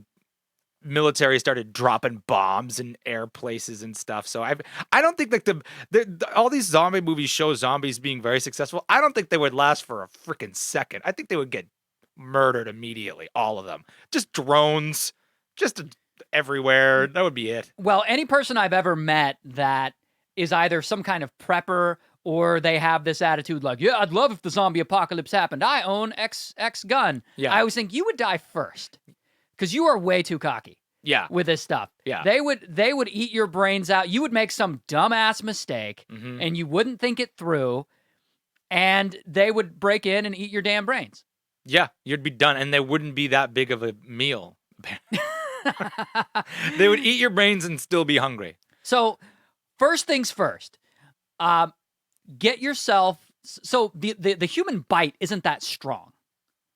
military started dropping bombs in air places and stuff. So I don't think like all these zombie movies show zombies being very successful. I don't think they would last for a freaking second. I think they would get murdered immediately, all of them. Just drones, just everywhere. That would be it. Well, any person I've ever met that is either some kind of prepper or they have this attitude like, yeah, I'd love if the zombie apocalypse happened. I own X gun. Yeah. I always think you would die first because you are way too cocky. Yeah. With this stuff. Yeah. They would eat your brains out. You would make some dumbass mistake and you wouldn't think it through and they would break in and eat your damn brains. Yeah, you'd be done and there wouldn't be that big of a meal. They would eat your brains and still be hungry. So, first things first. Get yourself, so the human bite isn't that strong.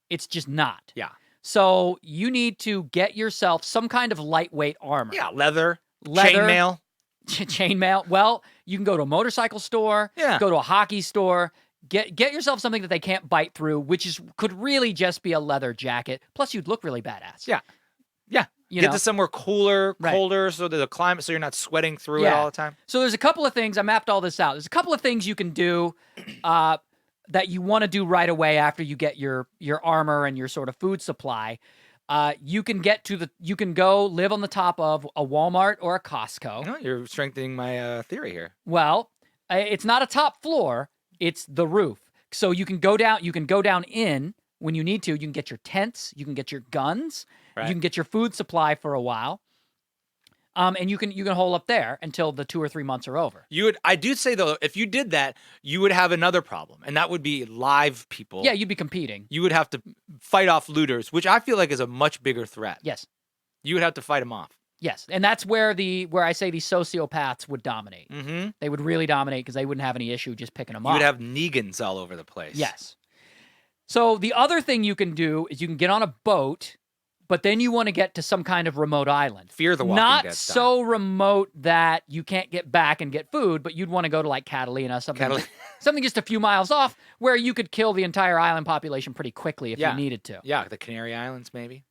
It's just not. Yeah. So you need to get yourself some kind of lightweight armor. Yeah, leather, chainmail. Chainmail. Well, you can go to a motorcycle store, go to a hockey store, get yourself something that they can't bite through, which could really just be a leather jacket. Plus you'd look really badass. Yeah. Yeah. Get to somewhere cooler, colder, so that the climate, so you're not sweating through it all the time. So there's a couple of things. I mapped all this out. There's a couple of things you can do that you want to do right away after you get your armor and your sort of food supply. You can go live on the top of a Walmart or a Costco. Oh, you're strengthening my theory here. Well, it's not a top floor; it's the roof. So you can go down. You can go down in when you need to. You can get your tents. You can get your guns. Right. You can get your food supply for a while. And you can hole up there until the 2 or 3 months are over. I do say though, if you did that, you would have another problem, and that would be live people. Yeah, you'd be competing. You would have to fight off looters, which I feel like is a much bigger threat. Yes. You would have to fight them off. Yes, and that's where I say the sociopaths would dominate. Mm-hmm. They would really dominate because they wouldn't have any issue just picking them off. You would have Negans all over the place. Yes. So the other thing you can do is you can get on a boat. But then you want to get to some kind of remote island. Fear the Walking Dead. Not so remote that you can't get back and get food, but you'd want to go to like Catalina, something just a few miles off, where you could kill the entire island population pretty quickly if you needed to. Yeah, the Canary Islands maybe.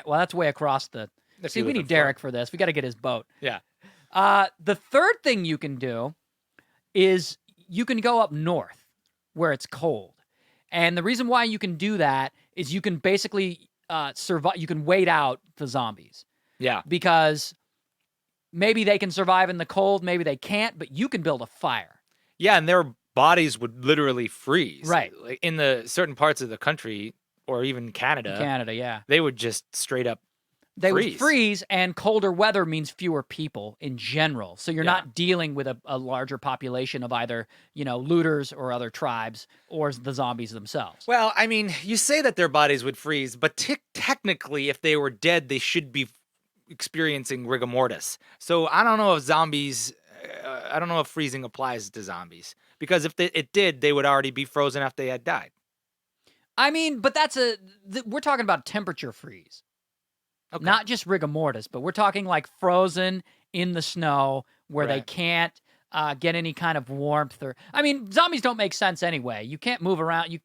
Well, that's way across the. See, we need Derek for this. We got to get his boat. Yeah. The third thing you can do is you can go up north where it's cold, and the reason why you can do that is you can basically. Survive. You can wait out the zombies. Yeah. Because maybe they can survive in the cold, maybe they can't, but you can build a fire. Yeah, and their bodies would literally freeze. Right. Like in the certain parts of the country, or even Canada. Canada, yeah. They would just straight up would freeze, and colder weather means fewer people in general. So you're not dealing with a larger population of either, looters or other tribes or the zombies themselves. Well, I mean, you say that their bodies would freeze, but technically, if they were dead, they should be experiencing rigor mortis. So I don't know if I don't know if freezing applies to zombies. Because if it did, they would already be frozen after they had died. I mean, but we're talking about temperature freeze. Okay. Not just rigor mortis, but we're talking like frozen in the snow where they can't get any kind of warmth. Zombies don't make sense anyway. You can't move around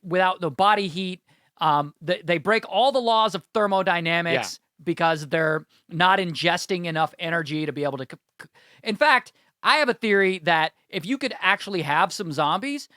without the body heat. They break all the laws of thermodynamics because they're not ingesting enough energy to be able to. In fact, I have a theory that if you could actually have some zombies,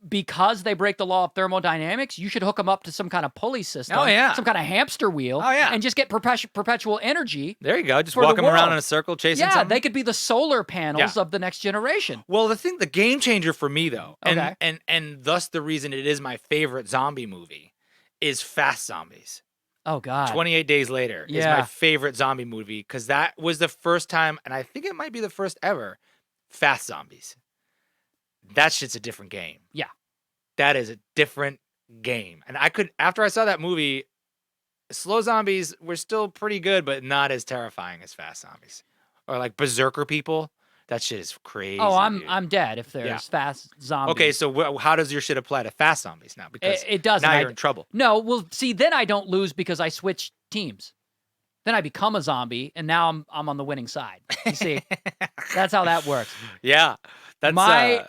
because they break the law of thermodynamics, you should hook them up to some kind of pulley system. Oh, yeah. Some kind of hamster wheel. Oh, yeah. And just get perpetual energy. There you go. Just for the walk them around world. in a circle chasing Yeah, something. they could be the solar panels of the next generation. Well, the game changer for me, though, Okay. and thus the reason it is my favorite zombie movie, is Fast Zombies. Oh, God. 28 Days Later is my favorite zombie movie because that was the first time, and I think it might be the first ever, Fast Zombies. That shit's a different game. Yeah. That is a different game. And after I saw that movie, slow zombies were still pretty good, but not as terrifying as Fast Zombies. Or like Berserker people. That shit is crazy. Oh, dude. I'm dead if there's fast zombies. Okay, so how does your shit apply to Fast Zombies now? Because it doesn't. now you're in trouble. No, well, see, then I don't lose because I switch teams. Then I become a zombie, and now I'm on the winning side. You see, that's how that works. Yeah, that's my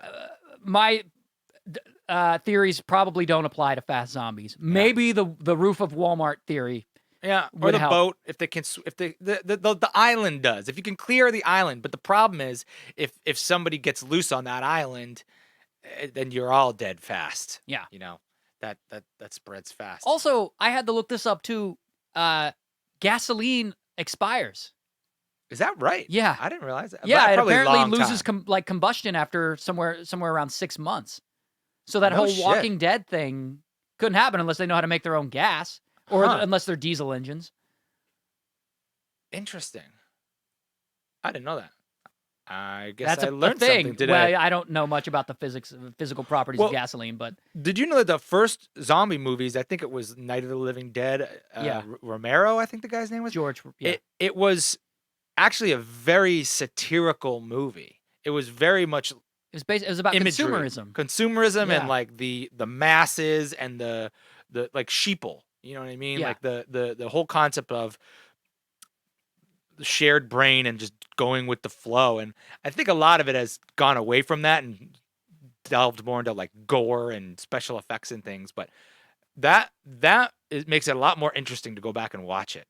theories probably don't apply to fast zombies. Maybe the roof of Walmart theory. Yeah, or the boat if they can. If the island does, if you can clear the island. But the problem is if somebody gets loose on that island, then you're all dead fast. Yeah, you know that spreads fast. Also, I had to look this up too. Gasoline expires. Is that right? Yeah, I didn't realize that. Yeah, it probably apparently loses combustion after somewhere around 6 months. So that whole Walking Dead thing couldn't happen unless they know how to make their own gas. Or unless they're diesel engines. Interesting. I didn't know that. I guess That's I learned something today. Well, I don't know much about the physical properties of gasoline, but did you know that the first zombie movies, I think it was Night of the Living Dead, Romero, I think the guy's name was? George. Yeah. It was actually a very satirical movie. It was very much it was about imagery. Consumerism And like the masses and the like sheeple. You know what I mean? Yeah. Like the whole concept of the shared brain and just going with the flow. And I think a lot of it has gone away from that and delved more into like gore and special effects and things. But that makes it a lot more interesting to go back and watch it.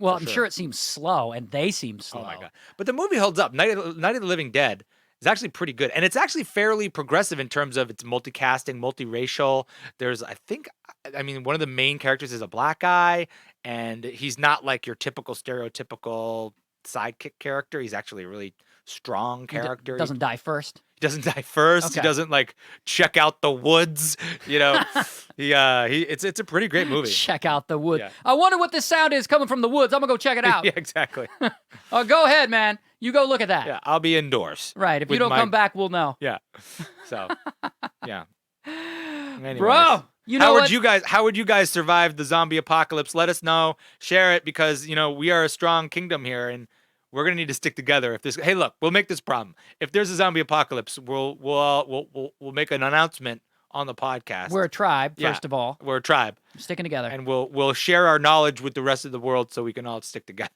Well, I'm sure it seems slow, and they seem slow. Oh my God. But the movie holds up. Night of the Living Dead is actually pretty good. And it's actually fairly progressive in terms of its multicasting, multiracial. There's, one of the main characters is a black guy, and he's not like your typical stereotypical sidekick character. He's actually a really strong character. He doesn't die first. He doesn't die first. Okay. He doesn't like check out the woods. You know, it's a pretty great movie. Check out the woods. Yeah. I wonder what this sound is coming from the woods. I'm gonna go check it out. Yeah, exactly. Go ahead, man. You go look at that. Yeah, I'll be indoors. Right. If you don't come back, we'll know. Yeah. So, yeah. Anyways. Bro, you know how would you guys survive the zombie apocalypse? Let us know. Share it because, we are a strong kingdom here and we're going to need to stick together. Hey, look, we'll make this problem. If there's a zombie apocalypse, we'll make an announcement on the podcast. We're a tribe, first of all. We're a tribe. We're sticking together. And we'll share our knowledge with the rest of the world so we can all stick together.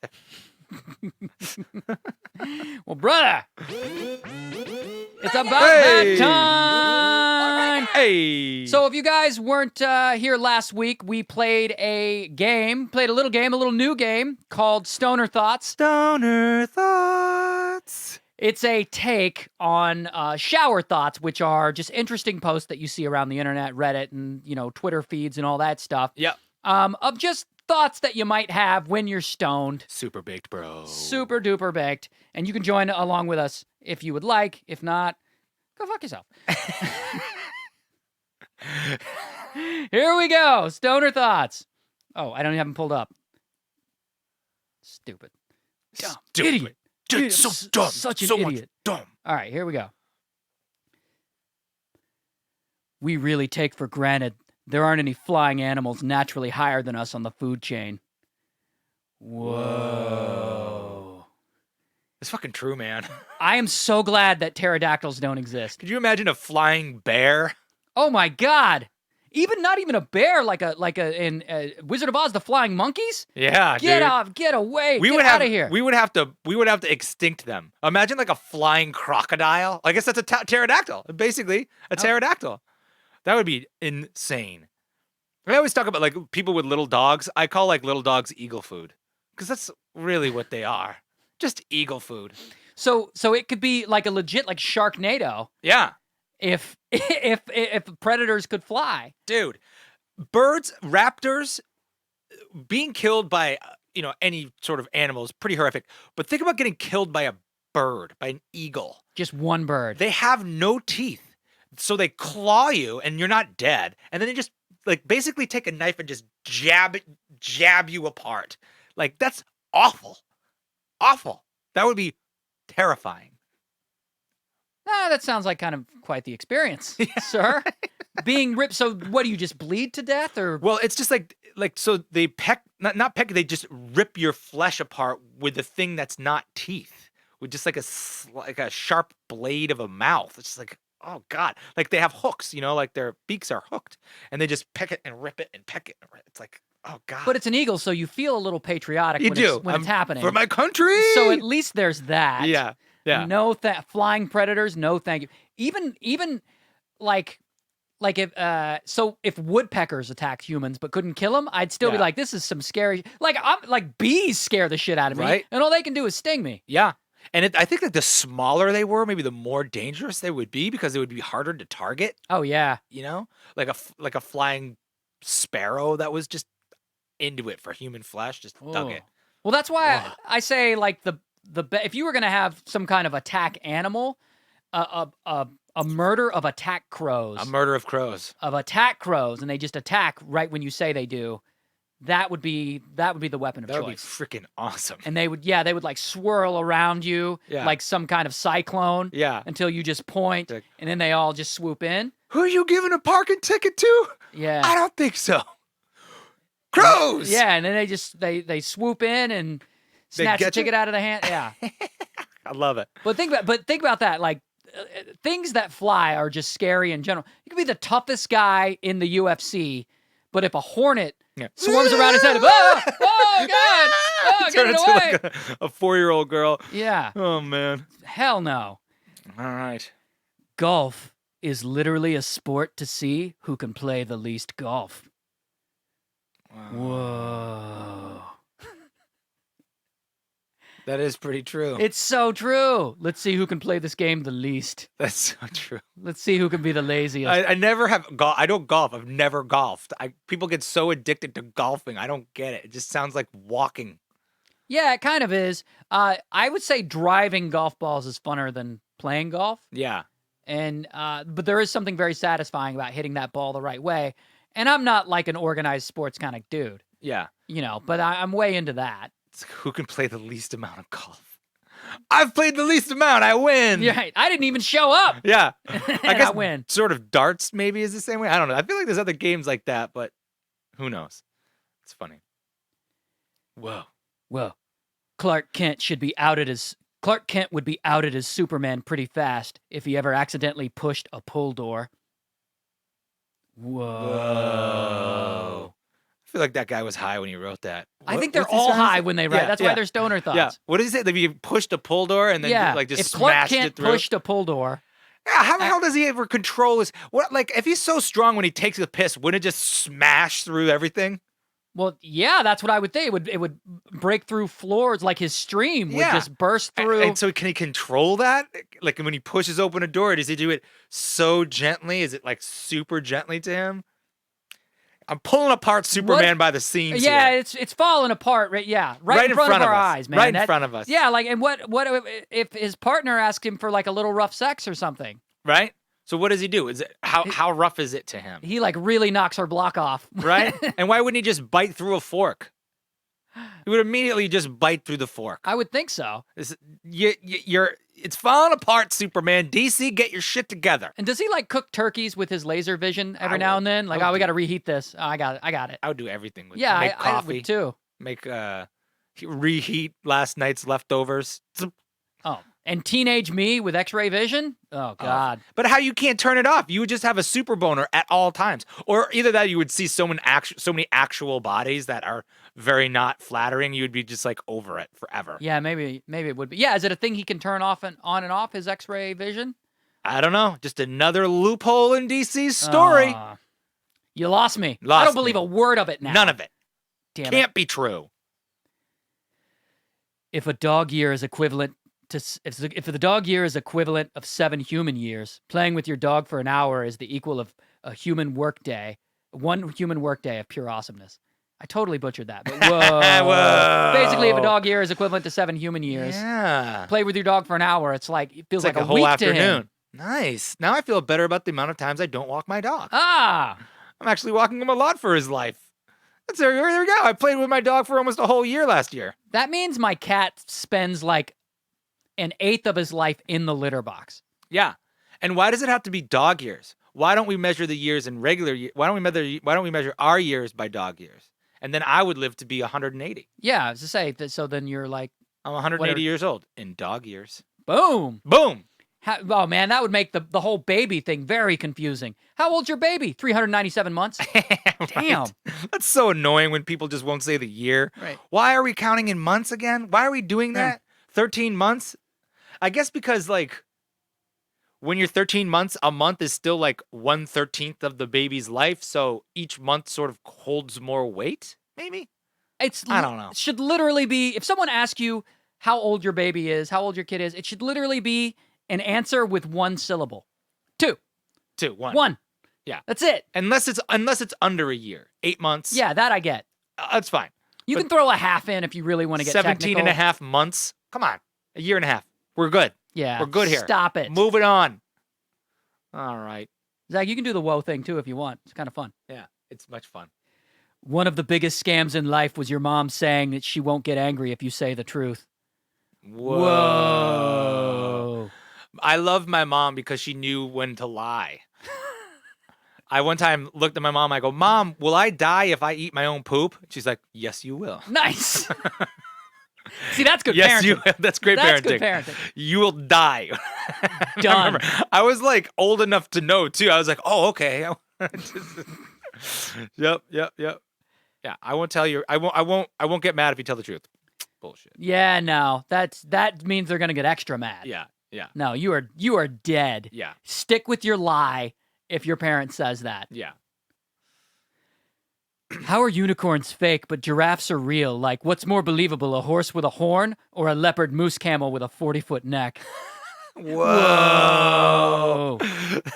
Well, brother, it's about that time. Hey. So if you guys weren't here last week, we played a little new game called Stoner Thoughts. Stoner Thoughts. It's a take on shower thoughts, which are just interesting posts that you see around the internet, Reddit, and Twitter feeds and all that stuff. Yep. Of just thoughts that you might have when you're stoned. Super baked, bro. Super duper baked. And you can join along with us if you would like. If not, go fuck yourself. Here we go. Stoner thoughts. Oh, I don't even have them pulled up. Stupid. Dumb. Idiot. Dude, so dumb. Such an Much idiot. dumb. All right, here we go. We really take for granted there aren't any flying animals naturally higher than us on the food chain. Whoa. It's fucking true, man. I am so glad that pterodactyls don't exist. Could you imagine a flying bear? Oh my God. Not even a bear, like in Wizard of Oz, the flying monkeys? Yeah, Get off, get away, get out of here. We would have to extinct them. Imagine like a flying crocodile. I guess that's a pterodactyl. Basically, a pterodactyl. That would be insane. I always talk about like people with little dogs. I call like little dogs eagle food because that's really what they are. Just eagle food. So it could be like a legit like Sharknado. Yeah. if predators could fly. Dude, birds, raptors, being killed by any sort of animal is pretty horrific. But think about getting killed by a bird, by an eagle. Just one bird. They have no teeth, so they claw you, and you're not dead. And then they just basically take a knife and just jab you apart. Like, that's awful, awful. That would be terrifying. That sounds like kind of quite the experience, sir. Being ripped. So what, do you just bleed to death, or? Well, it's just so they peck, not peck, they just rip your flesh apart with the thing that's not teeth, with just like a sharp blade of a mouth. It's just like, oh God. Like they have hooks, like their beaks are hooked, and they just peck it and rip it and peck it. It's like, oh God. But it's an eagle, so you feel a little patriotic when it's happening. For my country. So at least there's that. Yeah. Yeah. No flying predators, no thank you. Even like if woodpeckers attacked humans but couldn't kill them, I'd still be like, this is some scary. Like bees scare the shit out of me, right? And all they can do is sting me. Yeah. And I think that the smaller they were, maybe the more dangerous they would be, because it would be harder to target. Oh yeah. Like a flying sparrow that was just into it for human flesh, just dug it. Well, that's why I say like if you were gonna have some kind of attack animal, a murder of attack crows. A murder of crows. Of attack crows, and they just attack right when you say they do. That would be the weapon of choice. That would be freaking awesome. And they would like swirl around you like some kind of cyclone. Yeah. Until you just point, and then they all just swoop in. Who are you giving a parking ticket to? Yeah. I don't think so. Crows. Yeah, and then they swoop in and snatch the ticket out of the hand. Yeah. I love it. But think about that. Like, things that fly are just scary in general. You could be the toughest guy in the UFC, but if a hornet swarms around his head, oh God, oh, get it away. Like a 4-year-old girl. Yeah. Oh man. Hell no. All right. Golf is literally a sport to see who can play the least golf. Wow. Whoa. That is pretty true. It's so true. Let's see who can play this game the least. That's so true. Let's see who can be the laziest. I never have I don't golf. I've never golfed. People get so addicted to golfing. I don't get it. It just sounds like walking. Yeah, it kind of is. I would say driving golf balls is funner than playing golf. Yeah. And but there is something very satisfying about hitting that ball the right way. And I'm not like an organized sports kind of dude. Yeah. But I'm way into that. Who can play the least amount of golf? I've played the least amount. I win. Yeah, right. I didn't even show up. Yeah. I guess I win. Sort of darts maybe is the same way. I don't know. I feel like there's other games like that, but who knows? It's funny. Whoa. Clark Kent would be outed as Superman pretty fast if he ever accidentally pushed a pull door. Whoa. I feel like that guy was high when he wrote that. I think they're all high when they write. That's why they're stoner thoughts. Yeah. What did he say? That he pushed a pull door and then just if smashed Clark it through? pushed a pull door. Yeah, how the hell does he ever control his... if he's so strong when he takes a piss, wouldn't it just smash through everything? Well, yeah, that's what I would think. It would break through floors, like his stream would just burst through. And so can he control that? Like when he pushes open a door, does he do it so gently? Is it like super gently to him? I'm pulling apart Superman by the seams. Yeah, here. it's falling apart. Right, yeah, right in front of our eyes, man. Right in front of us. Yeah, like, and what if his partner asked him for like a little rough sex or something? Right. So what does he do? Is it how rough is it to him? He like really knocks her block off. Right. And why wouldn't he just bite through a fork? He would immediately just bite through the fork. I would think so. It's falling apart, Superman. DC, get your shit together. And does he like cook turkeys with his laser vision every now and then? Like, we got to reheat this. Oh, I got it. I would do everything with make coffee. I would too. Make reheat last night's leftovers. Oh, and teenage me with X-ray vision? Oh God! But how you can't turn it off? You would just have a super boner at all times, or either that you would see so many actual bodies that are very not flattering. You would be just like over it forever. Yeah, maybe it would be. Yeah, is it a thing he can turn off and on and off his X-ray vision? I don't know. Just another loophole in DC's story. You lost me. I don't believe a word of it now. None of it. Damn Can't be true. If a dog year is equivalent if the dog year is equivalent of 7 human years, playing with your dog for an hour is the equal of a human workday, 1 human workday of pure awesomeness. I totally butchered that, but whoa. Whoa. Basically, if a dog year is equivalent to 7 human years, play with your dog for an hour, it feels like a whole week afternoon. to him. Nice. Now I feel better about the amount of times I don't walk my dog. Ah. I'm actually walking him a lot for his life. There we go. I played with my dog for almost a whole year last year. That means my cat spends like an eighth of his life in the litter box. Yeah. And why does it have to be dog years? Why don't we measure the years in regular years? Why don't we measure our years by dog years? And then I would live to be 180. Yeah, I was to say that. So then you're like, I'm 180 years old in dog years. Boom. Boom. Oh man, that would make the whole baby thing very confusing. How old's your baby? 397 months. Damn. That's so annoying when people just won't say the year. Right. Why are we counting in months again? Why are we doing that? 13 months? I guess because like when you're 13 months, a month is still like 1/13 of the baby's life, so each month sort of holds more weight, maybe? I don't know. It should literally be, if someone asks you how old your baby is, how old your kid is, it should literally be an answer with 1 syllable. 2. 1. 1. Yeah. That's it. Unless it's under a year. 8 months. Yeah, that I get. That's fine. You can throw a half in if you really want to get 17 technical. and a half months. Come on. A year and a half. We're good. Yeah. We're good here. Stop it. Move it on. All right. Zach, you can do the whoa thing too if you want. It's kind of fun. Yeah, it's much fun. One of the biggest scams in life was your mom saying that she won't get angry if you say the truth. Whoa. I love my mom because she knew when to lie. I one time looked at my mom, I go, Mom, will I die if I eat my own poop? She's like, yes, you will. Nice. See, that's good yes, parenting. You will. That's great That's parenting. good parenting. You will die. Done. I was like old enough to know too. I was like, oh, okay. Yep. Yeah, I won't tell you. I won't get mad if you tell the truth. Bullshit. Yeah, no. That means they're gonna get extra mad. Yeah. No, you are dead. Yeah. Stick with your lie if your parent says that. Yeah. How are unicorns fake, but giraffes are real? Like, what's more believable, a horse with a horn or a leopard moose camel with a 40-foot neck? Whoa.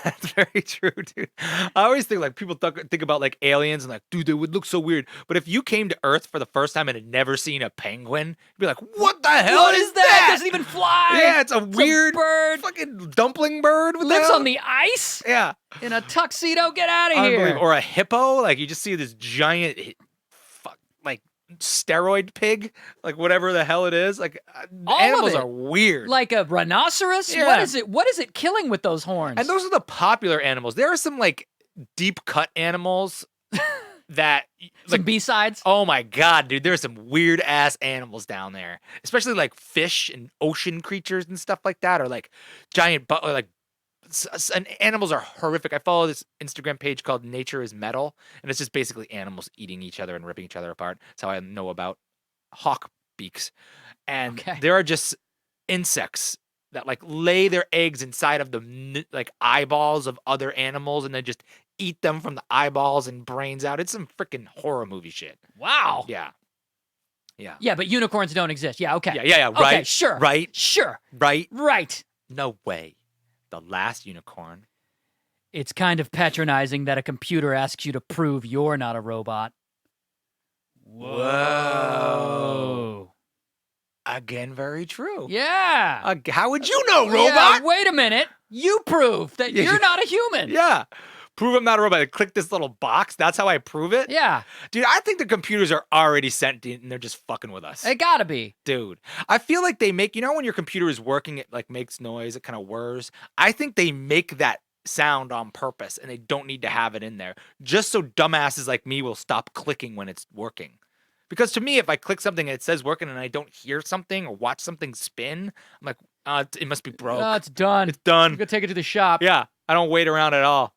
That's very true, dude. I always think like people think about like aliens and like, dude, they would look so weird. But if you came to Earth for the first time and had never seen a penguin, you'd be like, what the hell What is that? It doesn't even fly. Yeah, it's a weird bird. fucking dumpling bird. Lives on the ice? Yeah. In a tuxedo? Get out of here. Or a hippo. Like you just see this giant steroid pig, like whatever the hell it is. Like animals are weird. Like a rhinoceros? Yeah. What is it killing with those horns? And those are the popular animals. There are some like deep cut animals that some B-sides. Oh my god, dude, there's some weird ass animals down there. Especially like fish and ocean creatures and stuff like that, or like giant and animals are horrific. I follow this Instagram page called Nature is Metal, and it's just basically animals eating each other and ripping each other apart. That's how I know about hawk beaks. And there are just insects that like lay their eggs inside of the like eyeballs of other animals and then just eat them from the eyeballs and brains out. It's some freaking horror movie shit. Wow. Yeah, but unicorns don't exist. Yeah, okay. Yeah, right. Okay, sure. Right. Sure. Right. No way. The last unicorn. It's kind of patronizing that a computer asks you to prove you're not a robot. Whoa. Again, very true. Yeah. How would you know, robot? Yeah, wait a minute. You prove that you're not a human. Yeah. Prove I'm not a robot. I click this little box. That's how I prove it? Yeah. Dude, I think the computers are already sentient and they're just fucking with us. They gotta be. Dude, I feel like they make, when your computer is working, it like makes noise, it kind of whirs. I think they make that sound on purpose and they don't need to have it in there just so dumbasses like me will stop clicking when it's working. Because to me, if I click something and it says working and I don't hear something or watch something spin, I'm like, it must be broke. Oh, it's done. It's done. I'm gonna take it to the shop. Yeah, I don't wait around at all.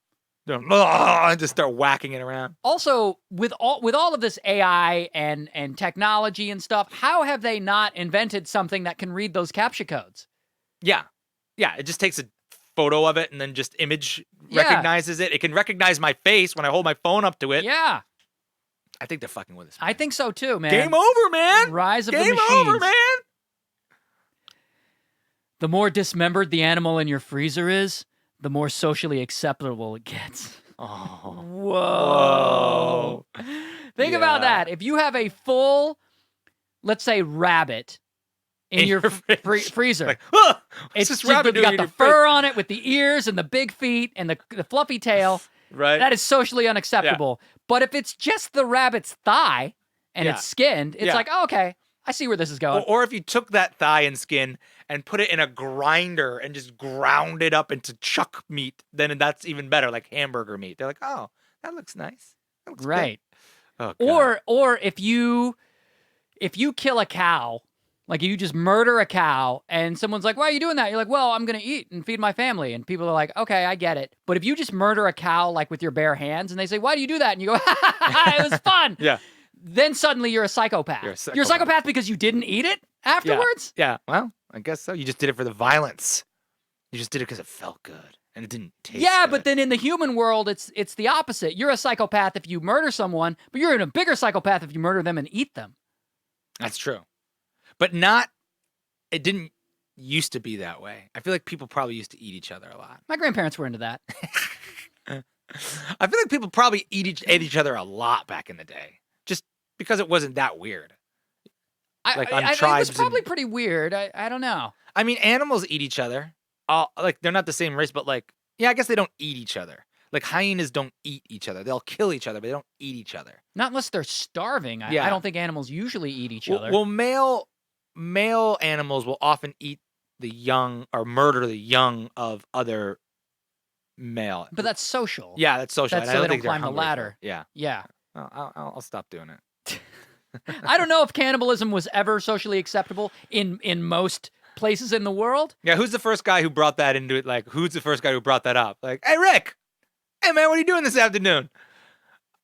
I just start whacking it around. Also, with all of this AI and technology and stuff, how have they not invented something that can read those CAPTCHA codes? Yeah, it just takes a photo of it and then just image recognizes it. It can recognize my face when I hold my phone up to it. Yeah. I think they're fucking with us, man. I think so too, man. Game over, man. Rise of the Game machines. over, man. The more dismembered the animal in your freezer is, the more socially acceptable it gets. Oh. Whoa. Think about Yeah. that. If you have a full, let's say, rabbit in your freezer, Like, oh, it's this just rabbit got doing the in your fridge? fur on it with the ears and the big feet and the fluffy tail. Right. That is socially unacceptable. But if it's just the rabbit's thigh and it's skinned, it's like, oh, okay, I see where this is going. Or if you took that thigh and skin and put it in a grinder and just ground it up into chuck meat, then that's even better, like hamburger meat. They're like, oh, that looks nice. That looks right. Good. Oh, God. Or if you kill a cow, like you just murder a cow and someone's like, why are you doing that? You're like, well, I'm going to eat and feed my family. And people are like, okay, I get it. But if you just murder a cow like with your bare hands and they say, why do you do that? And you go, it was fun. Yeah. Then suddenly you're a psychopath. You're a psychopath because you didn't eat it afterwards? Yeah. Well, I guess so. You just did it for the violence. You just did it because it felt good and it didn't taste good. But then in the human world, it's the opposite. You're a psychopath if you murder someone, but you're a bigger psychopath if you murder them and eat them. That's true. But it didn't used to be that way. I feel like people probably used to eat each other a lot. My grandparents were into that. I feel like people probably ate each other a lot back in the day. Just because it wasn't that weird. Like on tribes. It was probably pretty weird. I don't know. I mean, animals eat each other. Like they're not the same race, but like, yeah, I guess they don't eat each other. Like hyenas don't eat each other. They'll kill each other, but they don't eat each other. Not unless they're starving. I don't think animals usually eat each other. Well, male animals will often eat the young or murder the young of other male. But that's social. Yeah, that's social. That's so they don't climb the ladder. Yeah. Yeah. Well, I'll stop doing it. I don't know if cannibalism was ever socially acceptable in most places in the world. Yeah, who's the first guy who brought that into it? Like, who's the first guy who brought that up? Like, hey, Rick. Hey, man, what are you doing this afternoon?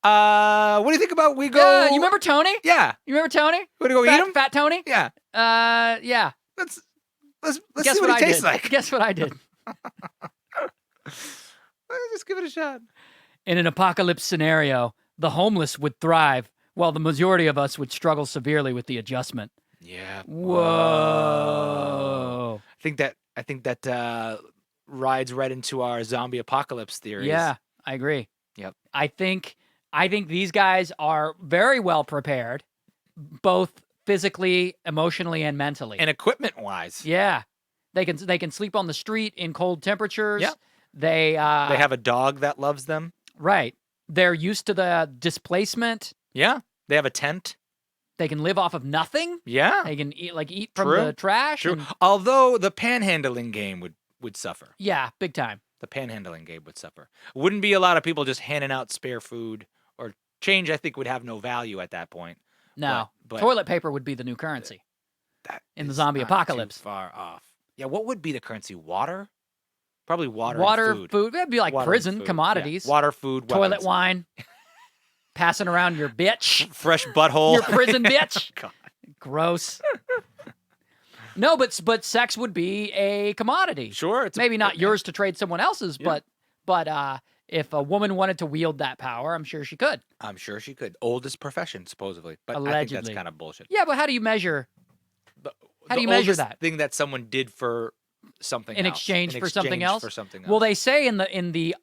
What do you think about we go? You remember Tony? Yeah. You remember Tony? We're gonna go eat him? Fat Tony? Yeah. Yeah. Let's Guess see what he tastes did. like. Guess what I did? Just give it a shot. In an apocalypse scenario, the homeless would thrive, while the majority of us would struggle severely with the adjustment. Yeah. Whoa. I think that rides right into our zombie apocalypse theories. Yeah, I agree. Yep. I think these guys are very well prepared, both physically, emotionally, and mentally. And equipment-wise. Yeah. They can sleep on the street in cold temperatures. Yep. They have a dog that loves them. Right. They're used to the displacement. Yeah. They have a tent. They can live off of nothing. Yeah. They can eat from the trash. True. Although the panhandling game would suffer. Yeah, big time. The panhandling game would suffer. Wouldn't be a lot of people just handing out spare food or change. I think would have no value at that point. No, but toilet paper would be the new currency in the zombie apocalypse. Too far off. Yeah, what would be the currency? Water? Probably water. Water, and food. That'd be like water prison commodities. Yeah. Water, food, toilet weapons. wine. Passing around your bitch. Fresh butthole. Your prison bitch. God. Gross. No, but sex would be a commodity. Sure, it's maybe not yours to trade someone else's, but if a woman wanted to wield that power, I'm sure she could. I'm sure she could. Oldest profession, supposedly, but Allegedly. I think that's kind of bullshit. Yeah, but how do you measure? How do you the measure oldest that thing that someone did for something in else. exchange for something else? For something else. Well, they say in the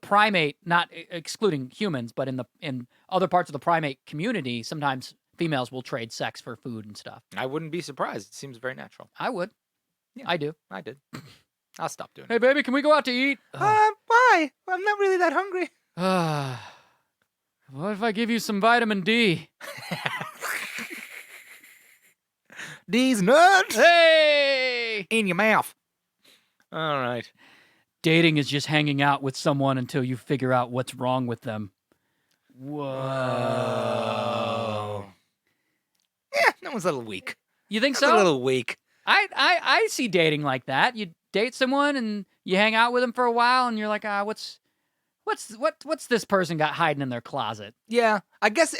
primate, not excluding humans, but in other parts of the primate community, sometimes females will trade sex for food and stuff. I wouldn't be surprised. It seems very natural. I would. Yeah, I do. I did. I'll stop doing Hey, baby, can we go out to eat? Why? I'm not really that hungry. What if I give you some vitamin D? These nuts. Hey! In your mouth. All right. Dating is just hanging out with someone until you figure out what's wrong with them. Whoa. Yeah, that one's a little weak. You think That's so? a little weak. I see dating like that. You date someone and you hang out with them for a while and you're like, what's this person got hiding in their closet? Yeah, I guess.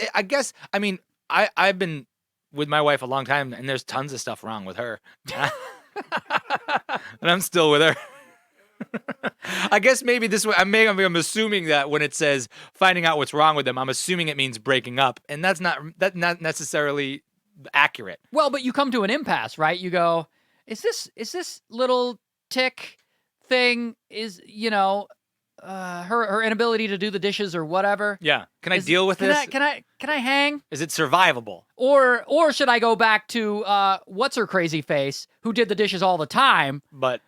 I mean, I've been with my wife a long time, and there's tons of stuff wrong with her, and I'm still with her. I guess maybe this way. I'm assuming that when it says finding out what's wrong with them, I'm assuming it means breaking up, and that's not necessarily accurate. Well, but you come to an impasse, right? You go, is this little tick thing her inability to do the dishes or whatever? Yeah. Can I deal with this? Can I hang? Is it survivable? Or should I go back to what's her crazy face who did the dishes all the time, but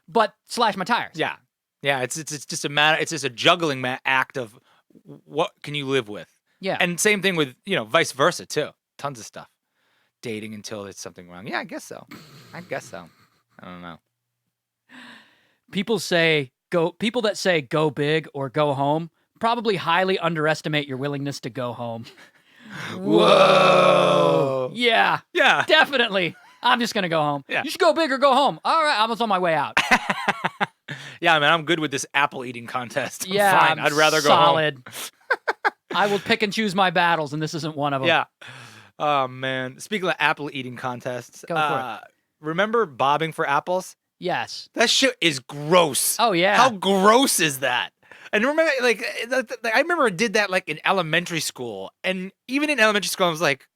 slash my tires? Yeah. Yeah, it's just a matter. It's just a juggling act of what can you live with. Yeah, and same thing with vice versa too. Tons of stuff. Dating until there's something wrong. Yeah, I guess so. I don't know. People that say go big or go home probably highly underestimate your willingness to go home. Whoa. Yeah. Yeah. Definitely. I'm just gonna go home. Yeah. You should go big or go home. All right, I was on my way out. Yeah, man, I'm good with this apple eating contest. Yeah, fine. I'd rather go home. solid. I will pick and choose my battles, and this isn't one of them. Yeah. Oh man. Speaking of apple eating contests, Go for it. Remember bobbing for apples? Yes. That shit is gross. Oh yeah. How gross is that? And remember, I remember I did that like in elementary school, and even in elementary school, I was like,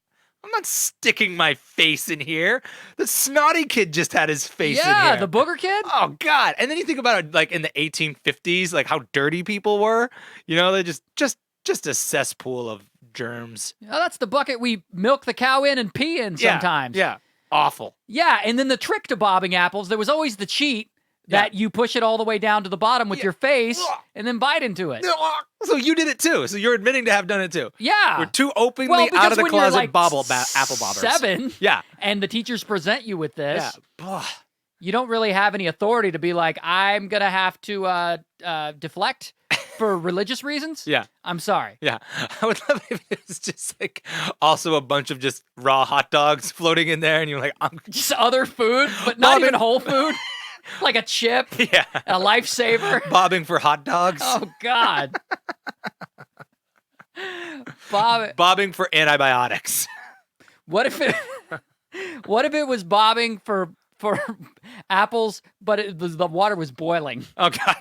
I'm not sticking my face in here. The snotty kid just had his face in here. Yeah, the booger kid? Oh, God. And then you think about it, like, in the 1850s, like, how dirty people were. They're just a cesspool of germs. Oh, that's the bucket we milk the cow in and pee in sometimes. Yeah. Awful. Yeah, and then the trick to bobbing apples, there was always the cheat that you push it all the way down to the bottom with your face and then bite into it. So you did it too. So you're admitting to have done it too. Yeah. We're two openly out of the closet like apple bobbers. 7. Yeah. And the teachers present you with this. Yeah. You don't really have any authority to be like, I'm going to have to deflect for religious reasons. Yeah. I'm sorry. Yeah. I would love if it was just like also a bunch of just raw hot dogs floating in there and you're like, I'm just other food, but not even whole food. Like a chip, yeah, a lifesaver. Bobbing for hot dogs. Oh, God. Bobbing for antibiotics. What if it was bobbing for apples, but the water was boiling? Oh, God.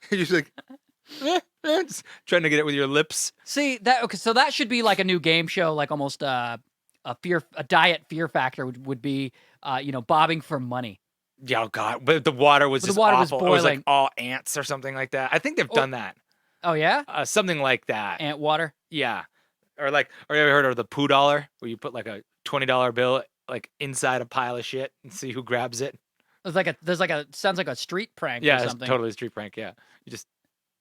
You're just like, just trying to get it with your lips. See, so that should be like a new game show, like almost a diet fear factor would be, bobbing for money. Yeah, oh God, but the water was just water awful. Was boiling. It was like all ants or something like that. I think they've done that. Oh yeah, something like that. Ant water. Yeah, or you ever heard of the poo dollar, where you put like a $20 bill like inside a pile of shit and see who grabs it? Sounds like a street prank. Yeah, or something. It's totally a street prank. Yeah, you just.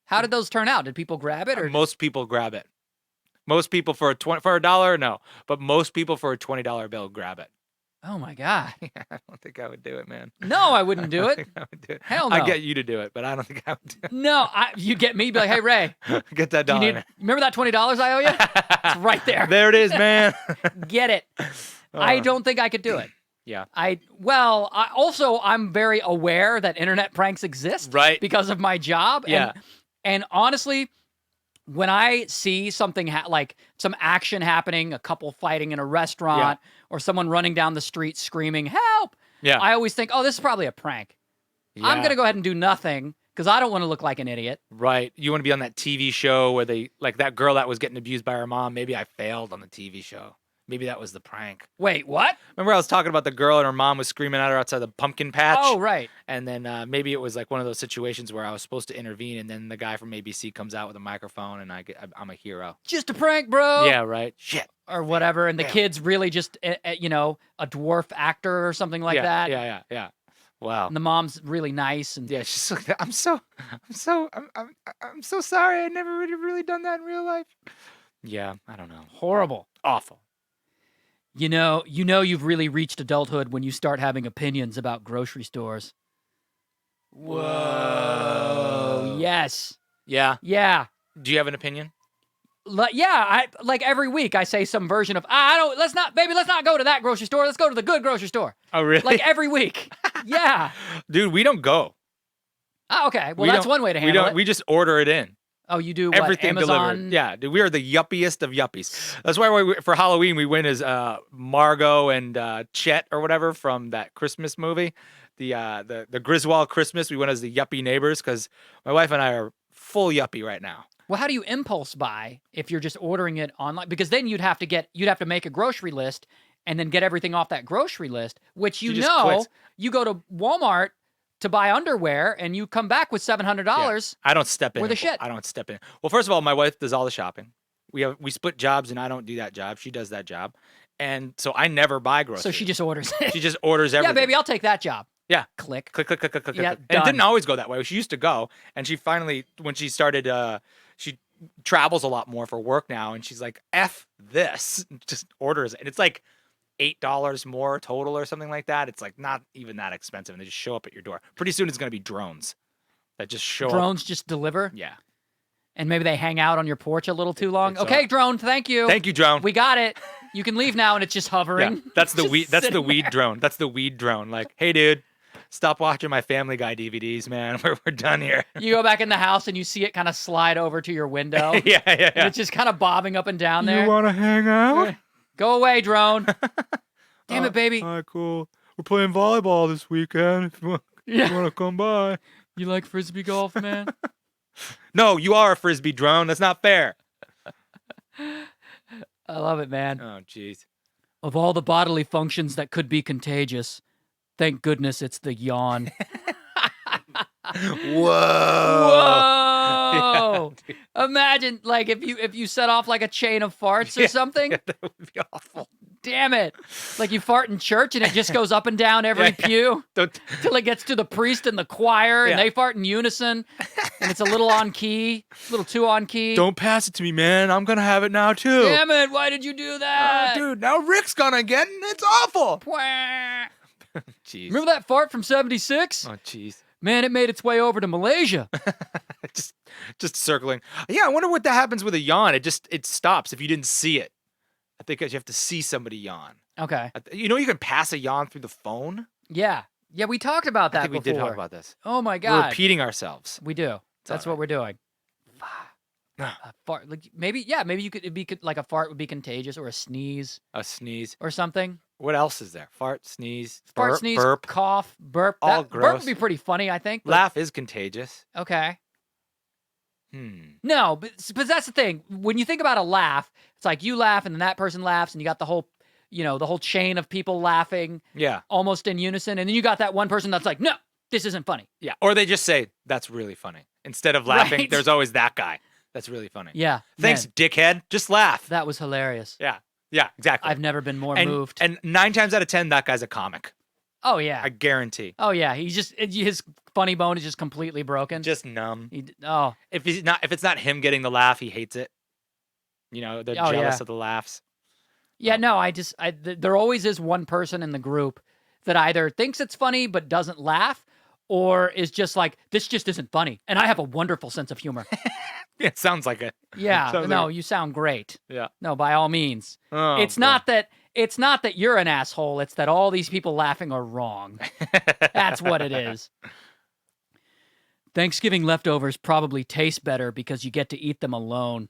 How did those turn out? Did people grab it or most people grab it? Most people for $1, no, but most people for a $20 bill grab it. Oh my God. Yeah, I don't think I would do it, man. No, I wouldn't do it. I would do it. Hell no. I'd get you to do it, but I don't think I would do it. No, you get me, be like, hey, Ray. Get that dollar. Remember that $20 I owe you? It's right there. There it is, man. Get it. I don't think I could do it. Yeah. I'm very aware that internet pranks exist. Right. Because of my job. Yeah. And honestly, when I see something like some action happening, a couple fighting in a restaurant, or someone running down the street screaming, help, I always think, oh, this is probably a prank. Yeah. I'm going to go ahead and do nothing because I don't want to look like an idiot. Right. You want to be on that TV show where they, like that girl that was getting abused by her mom, maybe I failed on the TV show. Maybe that was the prank. Wait, what? Remember I was talking about the girl and her mom was screaming at her outside the pumpkin patch? Oh, right. And then maybe it was like one of those situations where I was supposed to intervene and then the guy from ABC comes out with a microphone and I'm a hero. Just a prank, bro. Yeah, right. Shit. Or whatever. And the kid's really just, a dwarf actor or something like that. Yeah. Wow. And the mom's really nice. And yeah, she's like, I'm so sorry. I never really done that in real life. Yeah, I don't know. Horrible. Awful. You know you've really reached adulthood when you start having opinions about grocery stores. Whoa. Yes. Yeah. Yeah. Do you have an opinion? I like every week I say some version of let's not go to that grocery store. Let's go to the good grocery store. Oh, really? Like every week. Yeah. Dude, we don't go. Oh, okay. Well, that's one way to handle it. We just order it in. Oh, you do everything Amazon? Delivered. Yeah, dude, we are the yuppiest of yuppies. That's why for Halloween we went as Margot and Chet or whatever from that Christmas movie, the Griswold Christmas. We went as the yuppie neighbors because my wife and I are full yuppie right now. Well, how do you impulse buy if you're just ordering it online? Because then you'd have to make a grocery list and then get everything off that grocery list, which She just quits. you go to Walmart to buy underwear and you come back with $700. I don't step in. Worth of shit. I don't step in. Well, first of all, my wife does all the shopping. We split jobs, and I don't do that job. She does that job, and so I never buy groceries. So she just orders it. She just orders everything. Yeah, baby, I'll take that job. Yeah. Click. Click. Yeah, And it done. didn't always go that way. She used to go, and she finally, when she started, she travels a lot more for work now, and she's like, F this, just orders it. And it's like $8 more total or something like that. It's like not even that expensive, and they just show up at your door. Pretty soon it's going to be drones that just show up. Drones just deliver? Yeah. And maybe they hang out on your porch a little too long. It's Okay, drone, thank you. Thank you, drone. We got it. You can leave now, and it's just hovering. Yeah, that's the Just weed. That's the sitting weed there. drone. That's the weed drone. Like, hey, dude, stop watching my Family Guy DVDs, man. We're done here. You go back in the house, and you see it kind of slide over to your window. yeah. And it's just kind of bobbing up and down there. want to hang out? Go away, drone. Damn it, baby. All right, cool. We're playing volleyball this weekend. If you want to come by. You like frisbee golf, man? No, you are a frisbee drone. That's not fair. I love it, man. Oh, jeez. Of all the bodily functions that could be contagious, thank goodness it's the yawn. Whoa. Whoa! Imagine, like, if you set off like a chain of farts or something. Yeah, that would be awful. Damn it! Like you fart in church and it just goes up and down every pew Don't. till it gets to the priest and the choir, Yeah. and they fart in unison, and it's a little on key, a little too on key. Don't pass it to me, man. I'm gonna have it now too. Damn it! Why did you do that, Dude, now Rick's gonna get it. It's awful. Wah. Jeez. Remember that fart from '76? Oh, jeez. Man, it made its way over to Malaysia. just circling. Yeah, I wonder what that happens with a yawn. It stops if you didn't see it. I think you have to see somebody yawn. Okay. You know you can pass a yawn through the phone? Yeah. Yeah, we talked about that I think we before. did talk about this. Oh my We're God. repeating ourselves. We do. That's what we're doing. A fart, like maybe you could like a fart would be contagious, or a sneeze A sneeze. or something. What else is there? Fart, sneeze, Fart, burp, sneeze, burp. cough, burp. All Burp gross. would be pretty funny, I think. but- Laugh is contagious. Okay. Hmm. No, but that's the thing. When you think about a laugh, it's like you laugh and then that person laughs, and you got the whole, the whole chain of people laughing Yeah. almost in unison, and then you got that one person that's like, no, this isn't funny. Yeah. Or they just say, that's really funny. Instead of laughing, Right. there's always that guy. That's really funny. Yeah. Thanks, man, dickhead. Just laugh. that was hilarious. Yeah. Yeah, exactly. I've never been more and, moved. And 9 times out of 10, that guy's a comic. Oh yeah. I guarantee. Oh yeah. His funny bone is just completely broken. Just numb. Oh. If it's not him getting the laugh, he hates it. They're Oh, jealous yeah. of the laughs. Yeah, no, there always is one person in the group that either thinks it's funny but doesn't laugh, or is just like, this just isn't funny. And I have a wonderful sense of humor. Yeah, it sounds like it. Yeah, Sounds no, like you sound great. Yeah. No, by all means. Oh, It's not that you're an asshole, it's that all these people laughing are wrong. That's what it is. Thanksgiving leftovers probably taste better because you get to eat them alone.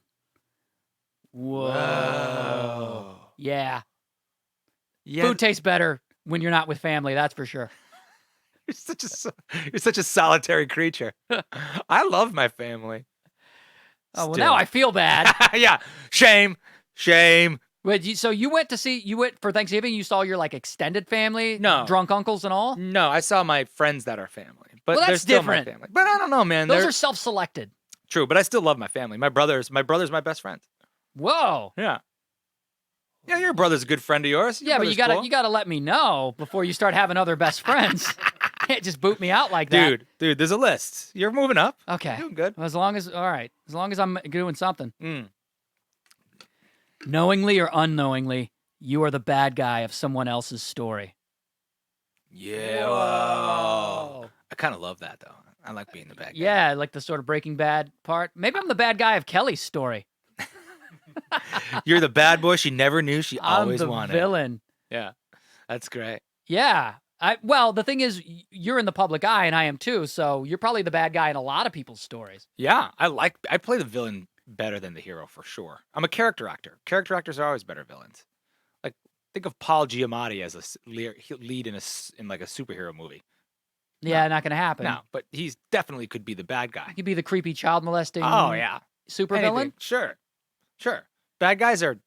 Whoa. Yeah. Yeah. Food tastes better when you're not with family, that's for sure. You're such a solitary creature. I love my family. Oh, well, Still. now I feel bad. Yeah. Shame. Wait, so you went for Thanksgiving, you saw your like extended family? No. Drunk uncles and all? No, I saw my friends that are family. But Well, they're that's still different. my family. But I don't know, man. Those They're are self-selected. true, but I still love my family. My brother's my best friend. Whoa. Yeah. Yeah, your brother's a good friend of yours. Your Yeah, but you brother's cool. gotta let me know before you start having other best friends. Can't just boot me out like that. Dude, there's a list. You're moving up. Okay. Doing good. Well, as long as I'm doing something. Mm. Knowingly or unknowingly, you are the bad guy of someone else's story. Yeah. Whoa. I kind of love that though. I like being the bad guy. Yeah, like the sort of Breaking Bad part. Maybe I'm the bad guy of Kelly's story. You're the bad boy she never knew she always I'm the wanted. villain. Yeah. That's great. Yeah. Well, the thing is, you're in the public eye, and I am too, so you're probably the bad guy in a lot of people's stories. Yeah. I play the villain better than the hero for sure. I'm a character actor. Character actors are always better villains. Like, think of Paul Giamatti as a lead in like a superhero movie. Yeah, not gonna happen. No, but he's definitely could be the bad guy. He could be the creepy child molesting Oh yeah. supervillain. Anything. Sure. Bad guys are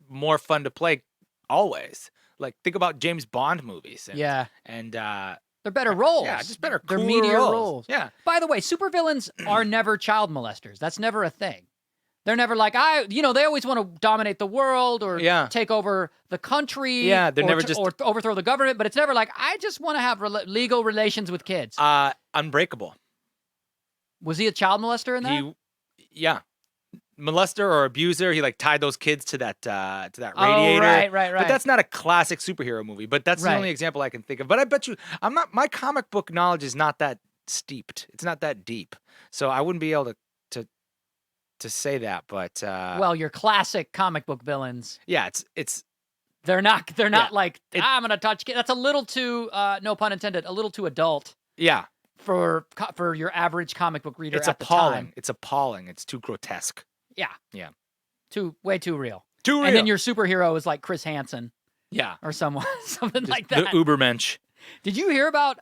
more fun to play always. Like, think about James Bond movies. And they're better roles. Yeah, just better, they're cooler meatier roles. Yeah. By the way, supervillains are never child molesters. That's never a thing. They're never like, they always want to dominate the world or take over the country. Yeah, they're never just... or overthrow the government, but it's never like, I just want to have legal relations with kids. Unbreakable. Was he a child molester in that? Yeah. Molester or abuser. He like tied those kids to that radiator. Oh, right. But that's not a classic superhero movie. But that's the only example I can think of. But I bet you, my comic book knowledge is not that steeped. It's not that deep. So I wouldn't be able to say that. But well, your classic comic book villains. Yeah, it's they're not like I'm gonna touch kids. That's a little too no pun intended. A little too adult. Yeah. For your average comic book reader, it's appalling. It's appalling. It's too grotesque. Yeah. Way too real. Too real. And then your superhero is like Chris Hansen. Yeah. Or something just like that. The Ubermensch. Did you hear about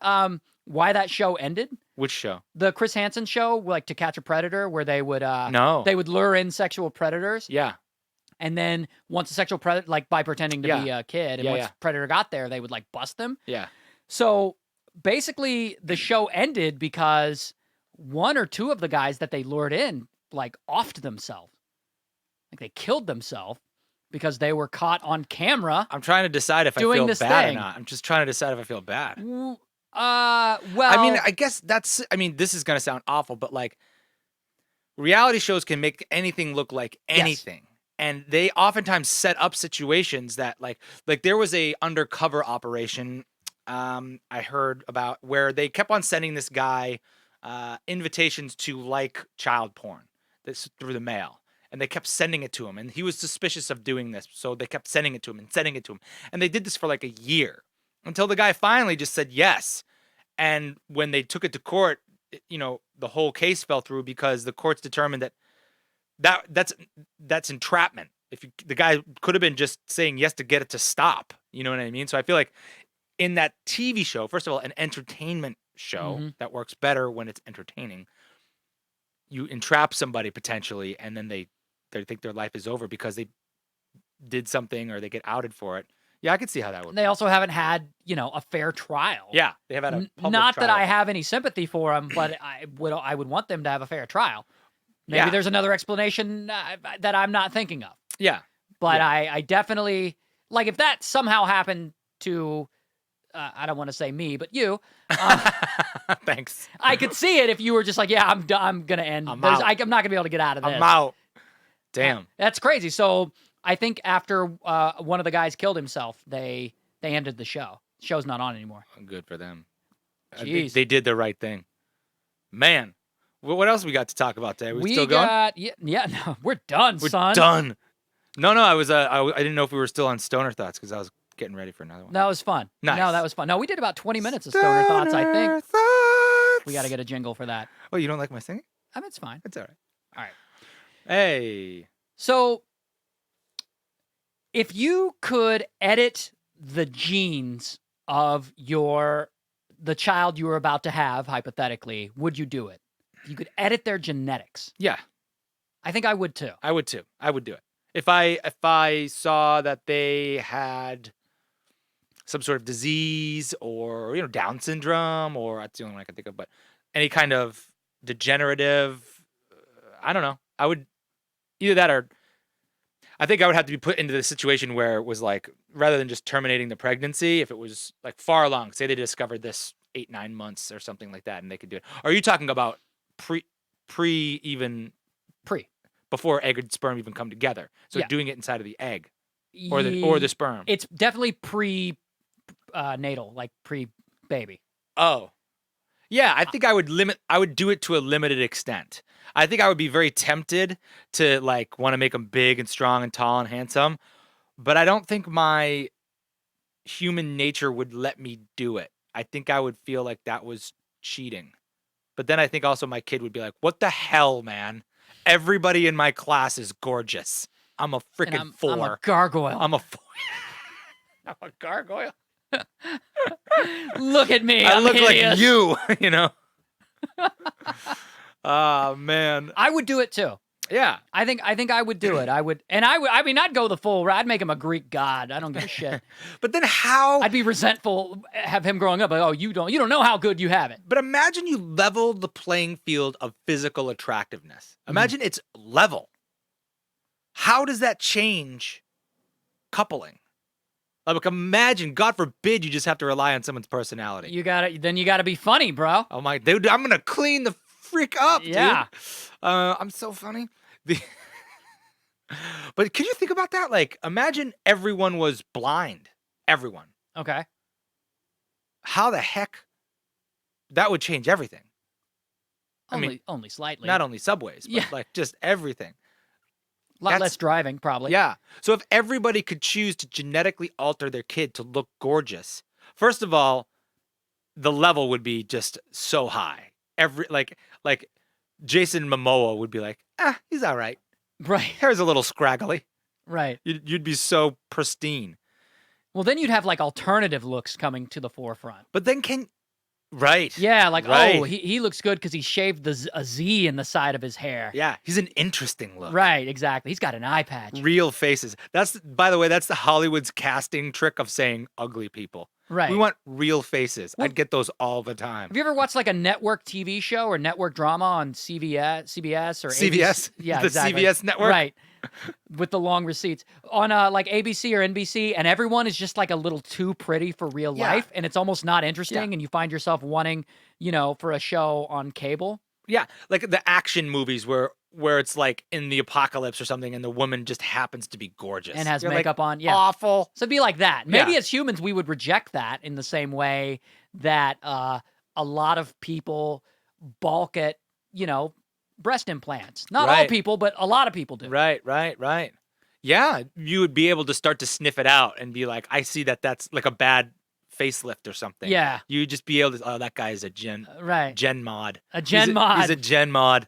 why that show ended? Which show? The Chris Hansen show, like To Catch a Predator, where they would they would lure in sexual predators. Yeah. And then once a sexual predator, like by pretending to be a kid, and once predator got there, they would like bust them. Yeah. So basically, the show ended because one or two of the guys that they lured in like offed themselves. Like they killed themselves because they were caught on camera. I'm trying to decide if I feel bad or not. I'm just trying to decide if I feel bad. Well, I mean, I guess this is going to sound awful, but like reality shows can make anything look like anything. Yes. And they oftentimes set up situations that like there was a undercover operation I heard about where they kept on sending this guy invitations to like child porn through the mail. And they kept sending it to him. And he was suspicious of doing this. So they kept sending it to him and sending it to him. And they did this for like a year until the guy finally just said yes. And when they took it to court, the whole case fell through because the courts determined that's entrapment. The guy could have been just saying yes to get it to stop. You know what I mean? So I feel like in that TV show, first of all, an entertainment show that works better when it's entertaining, you entrap somebody potentially, and then they think their life is over because they did something or they get outed for it. Yeah, I could see how that would. They also haven't had, a fair trial. Yeah, they have had a public not trial. That I have any sympathy for them, but I would want them to have a fair trial. Maybe there's another explanation that I'm not thinking of. Yeah. But I definitely, like, if that somehow happened to, I don't want to say me, but you. Thanks. I could see it if you were just like, I'm going to end. I'm not going to be able to get out of this. I'm out. Damn. That's crazy. So I think after one of the guys killed himself, they ended the show. The show's not on anymore. Good for them. Jeez. They did the right thing. Man. What else we got to talk about today? We still going? No, we're done, son. We're done. No, I was I didn't know if we were still on Stoner Thoughts because I was getting ready for another one. That was fun. Nice. No, that was fun. No, we did about 20 minutes of Stoner Thoughts, I think. Thoughts. We got to get a jingle for that. Oh, you don't like my singing? I mean, it's fine. It's all right. All right. Hey. So, if you could edit the genes of the child you were about to have, hypothetically, would you do it? If you could edit their genetics. Yeah. I think I would too. I would too. I would do it. If I saw that they had some sort of disease or, Down syndrome, or that's the only one I can think of, but any kind of degenerative, I don't know. I would either that or I think I would have to be put into the situation where it was like, rather than just terminating the pregnancy, if it was like far along, say they discovered this 8-9 months or something like that and they could do it. Are you talking about pre before egg and sperm even come together? So doing it inside of the egg or the sperm. It's definitely pre-natal, like pre-baby. Oh. Yeah, I think I would do it to a limited extent. I think I would be very tempted to like want to make them big and strong and tall and handsome, but I don't think my human nature would let me do it. I think I would feel like that was cheating. But then I think also my kid would be like, "What the hell, man? Everybody in my class is gorgeous. I'm a freaking 4. I'm a gargoyle. I'm a 4. I'm a gargoyle. Look at me. I look hideous. like you, Oh, man. I would do it too. Yeah. I think I would do it. I mean, I'd go the full. I'd make him a Greek god. I don't give a shit. But then how? I'd be resentful. Have him growing up. Like, oh, you don't know how good you have it. But imagine you level the playing field of physical attractiveness. Imagine it's level. How does that change coupling? Like, imagine, God forbid, you just have to rely on someone's personality. You gotta be funny, bro. Oh my, dude, I'm gonna clean the freak up, dude. I'm so funny. But can you think about that? Like, imagine everyone was blind. Everyone. Okay. How the heck? That would change everything. Only slightly. Not only subways, but like just everything. A lot less driving, probably. Yeah. So if everybody could choose to genetically alter their kid to look gorgeous, first of all, the level would be just so high. Like Jason Momoa would be like, he's all right. Right. Hair's a little scraggly. Right. You'd be so pristine. Well, then you'd have like alternative looks coming to the forefront. But then right. Yeah, like, right. oh, he looks good because he shaved a Z in the side of his hair. Yeah, he's an interesting look. Right, exactly. He's got an eye patch. Real faces. By the way, that's the Hollywood's casting trick of saying ugly people. Right. We want real faces. I'd get those all the time. Have you ever watched like a network TV show or network drama on CBS or CBS? ABC? Yeah, the exactly. CBS network? Right. With the long receipts. On like ABC or NBC, and everyone is just like a little too pretty for real life, and it's almost not interesting, and you find yourself wanting, for a show on cable. Yeah, like the action movies where it's like in the apocalypse or something, and the woman just happens to be gorgeous and has You're makeup like, on. Yeah, awful. So it'd be like that. Maybe as humans we would reject that in the same way that a lot of people balk at breast implants. Not all people, but a lot of people do. Right. Yeah, you would be able to start to sniff it out and be like, I see that's like a bad facelift or something. Yeah. You'd just be able to, that guy is a gen mod. A gen mod. He's a gen mod.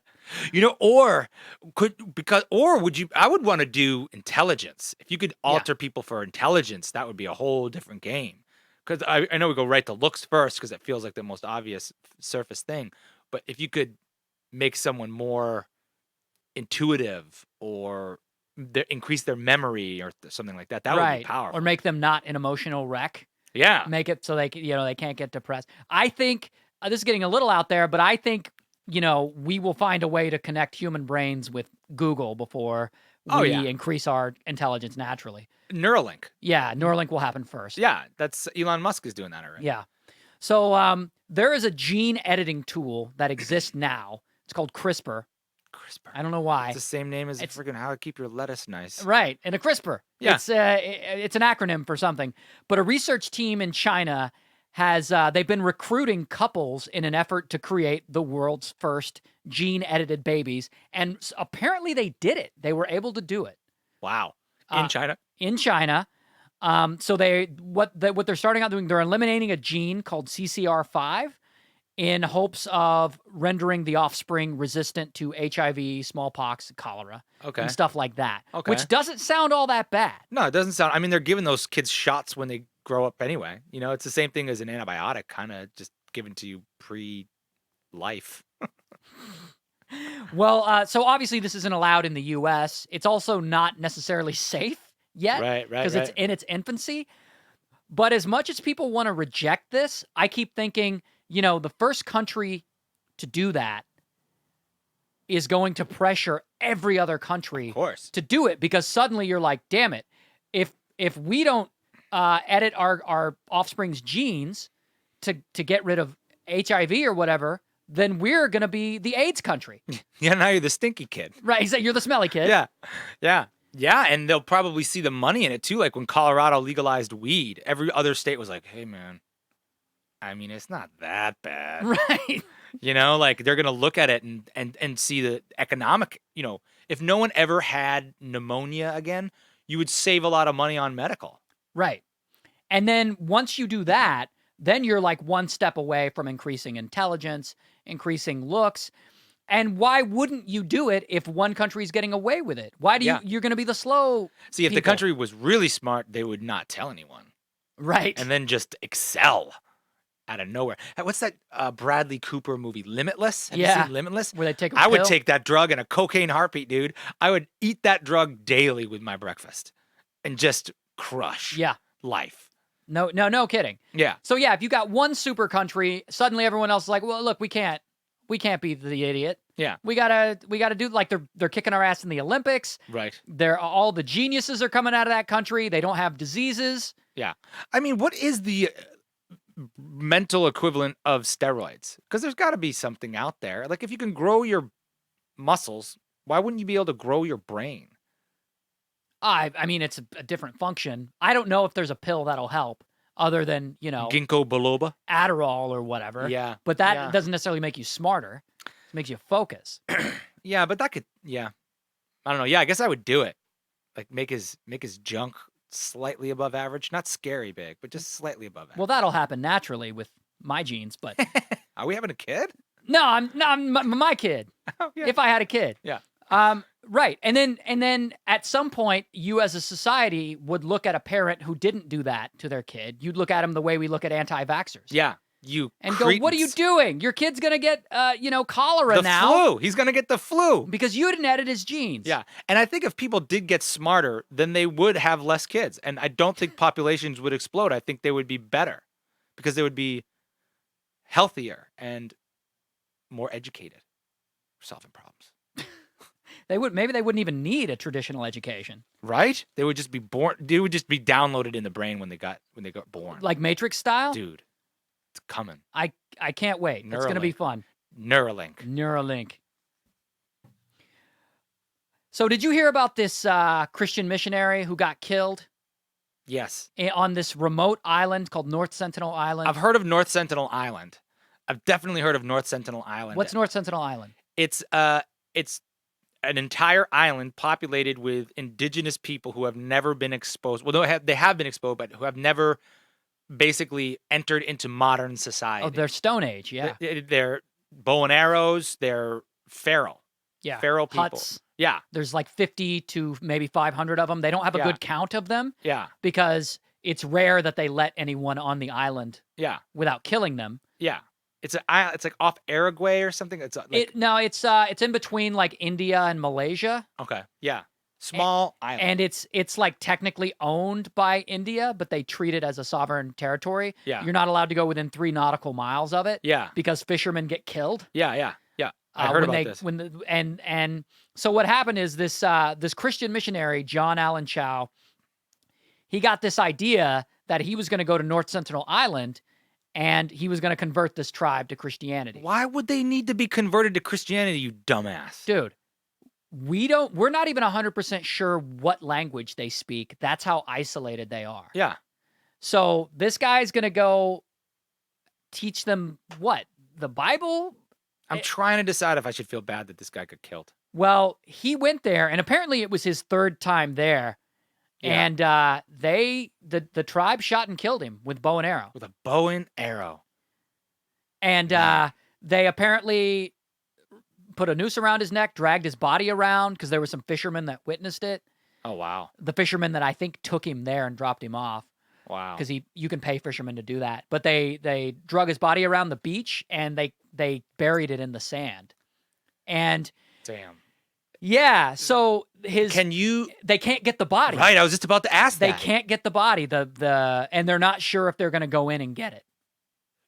Or I would want to do intelligence. If you could alter people for intelligence, that would be a whole different game. Because I know we go right to looks first because it feels like the most obvious surface thing. But if you could make someone more intuitive or increase their memory or something like that, that would be powerful. Or make them not an emotional wreck. Yeah. Make it so they can't get depressed. I think this is getting a little out there, but I think we will find a way to connect human brains with Google before we increase our intelligence naturally. Neuralink. Yeah, Neuralink will happen first. Yeah, that's Elon Musk is doing that already. Yeah. So there is a gene editing tool that exists now. It's called CRISPR. I don't know why. It's the same name as freaking how to keep your lettuce nice. Right, and a CRISPR. Yeah. It's an acronym for something. But a research team in China has they've been recruiting couples in an effort to create the world's first gene-edited babies, and apparently they did it. They were able to do it. Wow. In China? In China. So what they're starting out doing, they're eliminating a gene called CCR5 in hopes of rendering the offspring resistant to HIV, smallpox, cholera, and stuff like that. Okay. Which doesn't sound all that bad. No, it doesn't sound. I mean, they're giving those kids shots when they grow up anyway. It's the same thing as an antibiotic, kind of just given to you pre-life. Well, so obviously this isn't allowed in the U.S. It's also not necessarily safe yet. Right. Because it's in its infancy. But as much as people want to reject this, I keep thinking, the first country to do that is going to pressure every other country to do it, because suddenly you're like, damn it, if we don't edit our offspring's genes to get rid of HIV or whatever, then we're going to be the AIDS country. Yeah, now you're the stinky kid. Right, you're the smelly kid. Yeah, and they'll probably see the money in it too. Like when Colorado legalized weed, every other state was like, hey, man, I mean, it's not that bad. Right. Like they're going to look at it and see the economic, if no one ever had pneumonia again, you would save a lot of money on medical. Right. And then once you do that, then you're like one step away from increasing intelligence, increasing looks. And why wouldn't you do it if one country is getting away with it? Why do you're going to be the slow See, if the country was really smart, they would not tell anyone. Right. And then just excel. out of nowhere. What's that Bradley Cooper movie, Limitless? Have you Yeah. seen Limitless? Where they take a I would pill? take that drug in a cocaine heartbeat, dude. I would eat that drug daily with my breakfast and just crush Yeah. life. No kidding. Yeah. So yeah, if you got one super country, suddenly everyone else is like, well, look, we can't be the idiot. Yeah. We gotta do, like, they're kicking our ass in the Olympics. Right. All the geniuses are coming out of that country. They don't have diseases. Yeah. I mean, what is the mental equivalent of steroids? Because there's got to be something out there. Like, if you can grow your muscles, why wouldn't you be able to grow your brain? I mean, it's a different function. I don't know if there's a pill that'll help other than, Ginkgo biloba? Adderall or whatever. Yeah. But that doesn't necessarily make you smarter. It makes you focus. Yeah, but that could, I don't know. Yeah, I guess I would do it. Like, make his junk slightly above average. Not scary big, but just slightly above average. Well, that'll happen naturally with my genes, but Are we having a kid? no, I'm my kid. Oh, yeah. If I had a kid. Yeah. Right. And then at some point, you as a society would look at a parent who didn't do that to their kid. You'd look at them the way we look at anti-vaxxers. Yeah. And go, what are you doing? Your kid's going to get, cholera now. The flu. He's going to get the flu. Because you didn't edit his genes. Yeah. And I think if people did get smarter, then they would have less kids. And I don't think populations would explode. I think they would be better because they would be healthier and more educated for solving problems. Maybe they wouldn't even need a traditional education. Right? They would just be born. They would just be downloaded in the brain when they got born. Like Matrix style? Dude, it's coming. I can't wait. It's going to be fun. Neuralink. So did you hear about this Christian missionary who got killed? Yes. On this remote island called North Sentinel Island? I've heard of North Sentinel Island. I've definitely heard of North Sentinel Island. What's North Sentinel Island? It's an entire island populated with indigenous people who have never been exposed. Well, they have been exposed, but who have never basically entered into modern society. Oh, they're Stone Age, yeah. They're bow and arrows. They're feral. Yeah. Feral people. Huts. Yeah. There's like 50 to maybe 500 of them. They don't have a good count of them. Yeah. Because it's rare that they let anyone on the island. Yeah. Without killing them. Yeah. It's like off Paraguay or something. It's in between like India and Malaysia. Okay. Yeah. Small island. And it's like technically owned by India, but they treat it as a sovereign territory. Yeah. You're not allowed to go within 3 nautical miles of it. Yeah. Because fishermen get killed. Yeah. I heard about this. And so what happened is this Christian missionary, John Allen Chow, he got this idea that he was going to go to North Sentinel Island and he was going to convert this tribe to Christianity. Why would they need to be converted to Christianity, you dumbass? Dude, we're not even 100% sure what language they speak. That's how isolated they are. Yeah. So this guy's going to go teach them what? The Bible? I'm trying to decide if I should feel bad that this guy got killed. Well, he went there, and apparently it was his 3rd time there. Yeah. And the tribe shot and killed him with bow and arrow. With a bow and arrow. And they apparently put a noose around his neck, dragged his body around because there were some fishermen that witnessed it. Oh, wow. The fishermen that I think took him there and dropped him off. Wow. Because you can pay fishermen to do that. But they drug his body around the beach and they buried it in the sand. And damn. Yeah, so they can't get the body. Right, I was just about to ask that. They can't get the body. And they're not sure if they're going to go in and get it.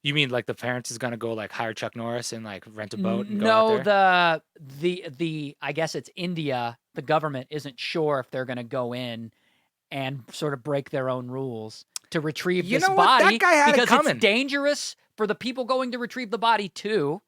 You mean like the parents is going to go like hire Chuck Norris and like rent a boat and go out there? No, I guess it's India. The government isn't sure if they're going to go in and sort of break their own rules to retrieve this body. That guy had because it coming. It's dangerous for the people going to retrieve the body too.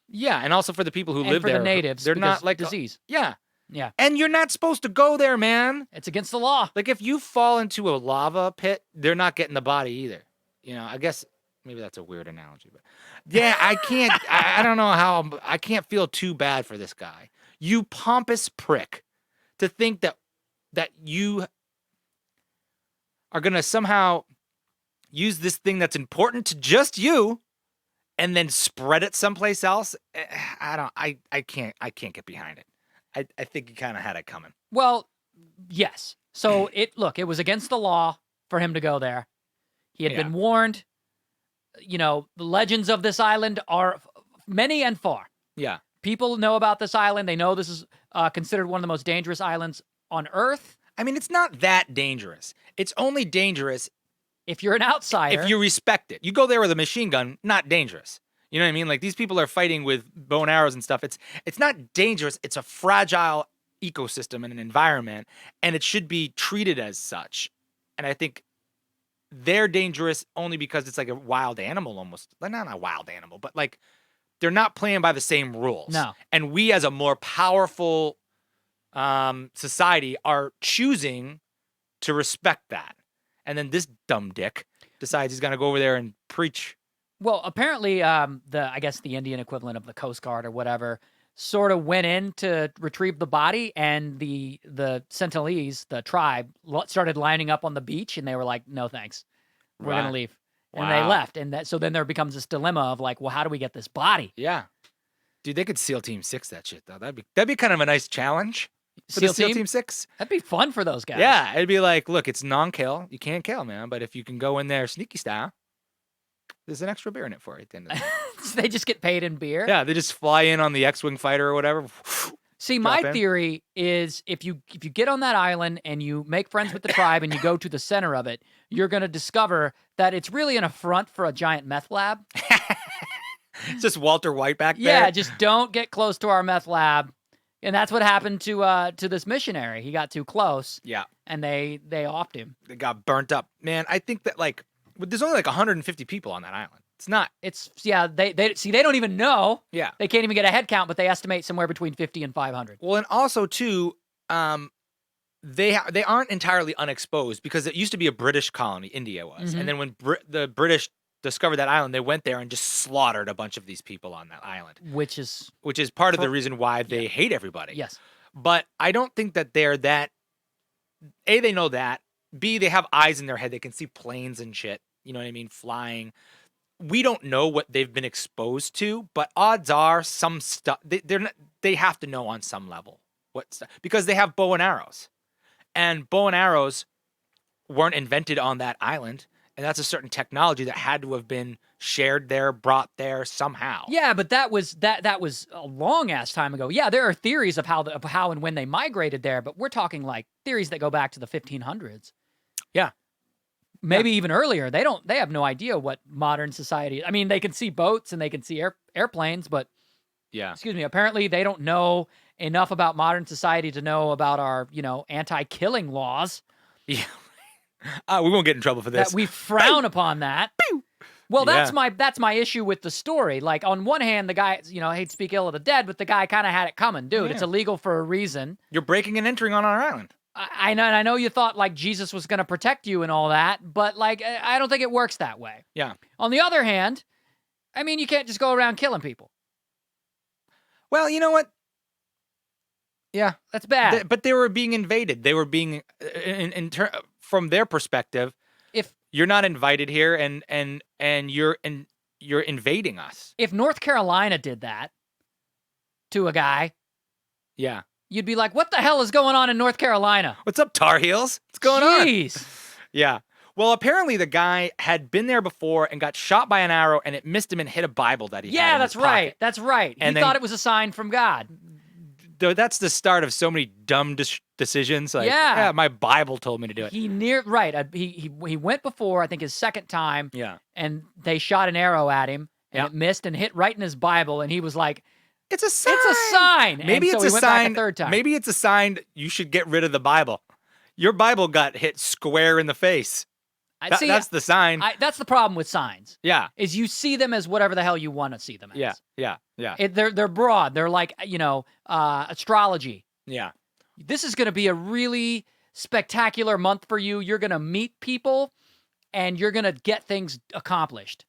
Yeah, and also for the people who live there. And for the natives, they're not like disease. Yeah. Yeah. And you're not supposed to go there, man. It's against the law. Like if you fall into a lava pit, they're not getting the body either. I guess maybe that's a weird analogy, but yeah, I can't I don't know how I can't feel too bad for this guy. You pompous prick, to think that you are going to somehow use this thing that's important to just you and then spread it someplace else. I can't get behind it. I think he kind of had it coming. Well, yes. So it was against the law for him to go there. He had been warned. the legends of this island are many and far. Yeah. People know about this island. They know this is considered one of the most dangerous islands on Earth. I mean, it's not that dangerous. It's only dangerous if you're an outsider. If you respect it. You go there with a machine gun, not dangerous. You know what I mean? Like, these people are fighting with bow and arrows and stuff. It's not dangerous. It's a fragile ecosystem and an environment, and it should be treated as such. And I think they're dangerous only because it's like a wild animal almost. Like, not a wild animal, but like they're not playing by the same rules. No. And we as a more powerful society are choosing to respect that. And then this dumb dick decides he's going to go over there and preach. Well, apparently, I guess the Indian equivalent of the Coast Guard or whatever sort of went in to retrieve the body, and the Sentinelese, the tribe, started lining up on the beach, and they were like, "No, thanks, we're gonna leave," and they left. And so then there becomes this dilemma of like, well, how do we get this body? Yeah, dude, they could SEAL Team 6 that shit though. That'd be kind of a nice challenge. For SEAL the SEAL Team 6? That'd be fun for those guys. Yeah, it'd be like, look, it's non-kill. You can't kill, man. But if you can go in there sneaky style, there's an extra beer in it for you at the end of the day. So they just get paid in beer? Yeah, they just fly in on the X-Wing fighter or whatever. See, my theory is if you get on that island and you make friends with the tribe and you go to the center of it, you're going to discover that it's really an affront for a giant meth lab. It's just Walter White back there. Yeah, just don't get close to our meth lab. And that's what happened to this missionary. He got too close. Yeah. And they offed him. They got burnt up. Man, I think that like there's only like 150 people on that island. It's not. They don't even know. Yeah. They can't even get a head count, but they estimate somewhere between 50 and 500. Well, and also too, they aren't entirely unexposed because it used to be a British colony. India was, Mm-hmm. and then when the British discovered that island, they went there and just slaughtered a bunch of these people on that island. Which is part of the reason why they hate everybody. Yes. But I don't think that they're that. A, they know that. B, they have eyes in their head. They can see planes and shit. You know what I mean? Flying. We don't know what they've been exposed to, but odds are some stuff they have to know on some level what stuff, because they have bow and arrows, and bow and arrows weren't invented on that island, and that's a certain technology that had to have been shared there, brought there somehow. Yeah, but that was a long ass time ago. Yeah, there are theories of how and when they migrated there, but we're talking like theories that go back to the 1500s. Yeah. Maybe even earlier. They have no idea what modern society. I mean, they can see boats and they can see airplanes, but excuse me, apparently they don't know enough about modern society to know about our, anti-killing laws. Yeah. We won't get in trouble for this. That we frown upon that. Well, that's my issue with the story. Like, on one hand, the guy, I hate to speak ill of the dead, but the guy kind of had it coming. Dude, it's illegal for a reason. You're breaking and entering on our island. I know, and I know you thought like Jesus was going to protect you and all that, but like I don't think it works that way. Yeah. On the other hand, I mean, you can't just go around killing people. Well, you know what? Yeah, that's bad. But they were being invaded. They were being, from their perspective, if you're not invited here and you're invading us. If North Carolina did that to a guy, yeah. You'd be like, what the hell is going on in North Carolina? What's up, Tar Heels? What's going on? Jeez. Yeah. Well, apparently the guy had been there before and got shot by an arrow, and it missed him and hit a Bible that he had in his pocket. That's right. And he thought it was a sign from God. That's the start of so many dumb decisions. Like, yeah, my Bible told me to do it. He went before, I think his second time. Yeah. And they shot an arrow at him, and it missed and hit right in his Bible, and he was like, it's a sign. It's a sign. Maybe and it's so a he went sign. Back a third time. Maybe it's a sign you should get rid of the Bible. Your Bible got hit square in the face. That's the sign. That's the problem with signs. Yeah. Is you see them as whatever the hell you want to see them as. Yeah. They're broad. They're like, astrology. Yeah. This is going to be a really spectacular month for you. You're going to meet people and you're going to get things accomplished.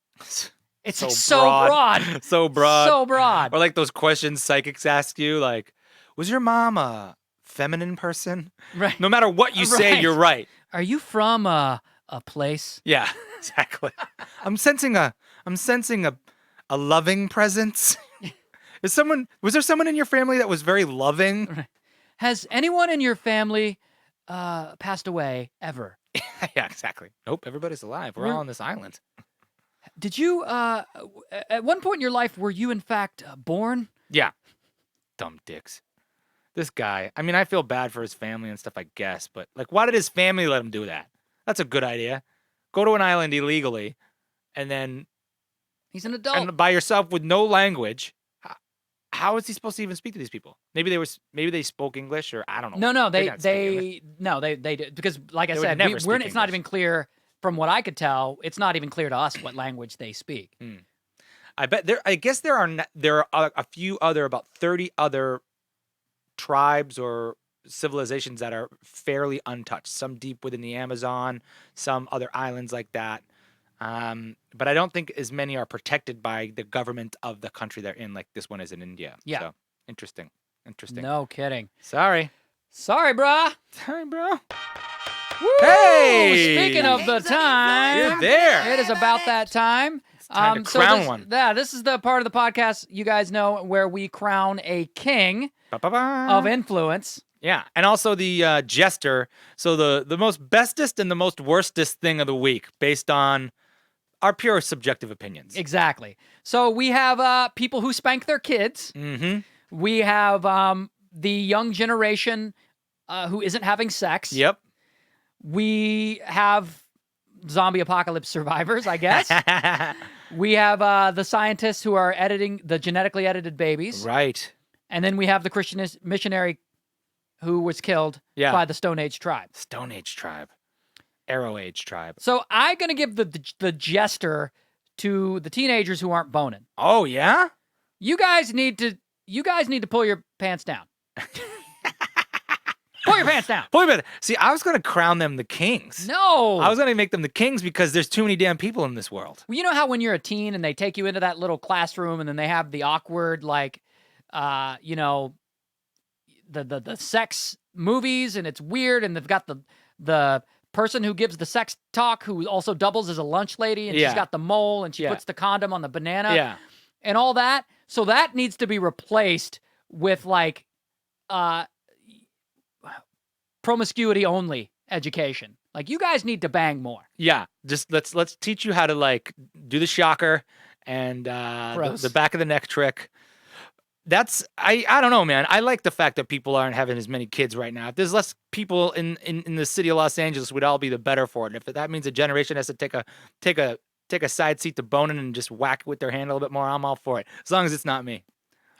It's so broad. So broad. So broad. Or like those questions psychics ask you, like, was your mom a feminine person? Right. No matter what you say, you're right. Are you from a place? Yeah, exactly. I'm sensing a loving presence. Was there someone in your family that was very loving? Right. Has anyone in your family passed away ever? Yeah, exactly. Nope, everybody's alive. We're all on this island. Did you, at one point in your life, were you in fact born? Yeah. Dumb dicks. This guy. I mean, I feel bad for his family and stuff, I guess. But, like, why did his family let him do that? That's a good idea. Go to an island illegally and then... He's an adult. And by yourself with no language. How is he supposed to even speak to these people? Maybe they spoke English, or I don't know. No, they did, because like I said, it's not even clear from what I could tell. It's not even clear to us what language they speak. I guess there are a few other, about 30 other tribes or civilizations that are fairly untouched. Some deep within the Amazon, some other islands like that. But I don't think as many are protected by the government of the country they're in, like this one is in India. Yeah. So, interesting. No kidding. Sorry, brah. Woo! Hey! Speaking of the time, you're there. It is about that time. It's time to crown one. Yeah, this is the part of the podcast you guys know where we crown a king of influence. Yeah, and also the jester. So the most bestest and the most worstest thing of the week, based on our pure subjective opinions. Exactly. So we have people who spank their kids. Mm-hmm. We have the young generation who isn't having sex. Yep. We have zombie apocalypse survivors, I guess. We have the scientists who are editing the genetically edited babies. Right. And then we have the Christian missionary who was killed by the Stone Age tribe. Stone Age tribe. Arrow Age tribe. So I'm going to give the jester to the teenagers who aren't boning. Oh, yeah? You guys need to pull your pants down. Pull your pants down. See, I was going to crown them the kings. No. I was going to make them the kings because there's too many damn people in this world. Well, you know how when you're a teen and they take you into that little classroom and then they have the awkward, like, the sex movies and it's weird and they've got the person who gives the sex talk who also doubles as a lunch lady and she's got the mole and she puts the condom on the banana and all that. So that needs to be replaced with like promiscuity only education. Like you guys need to bang more. Yeah, just let's teach you how to like do the shocker and the back of the neck trick. That's I don't know, man. I like the fact that people aren't having as many kids right now. If there's less people in the city of Los Angeles, we'd all be the better for it. And if that means a generation has to take a side seat to boning and just whack it with their hand a little bit more, I'm all for it. As long as it's not me.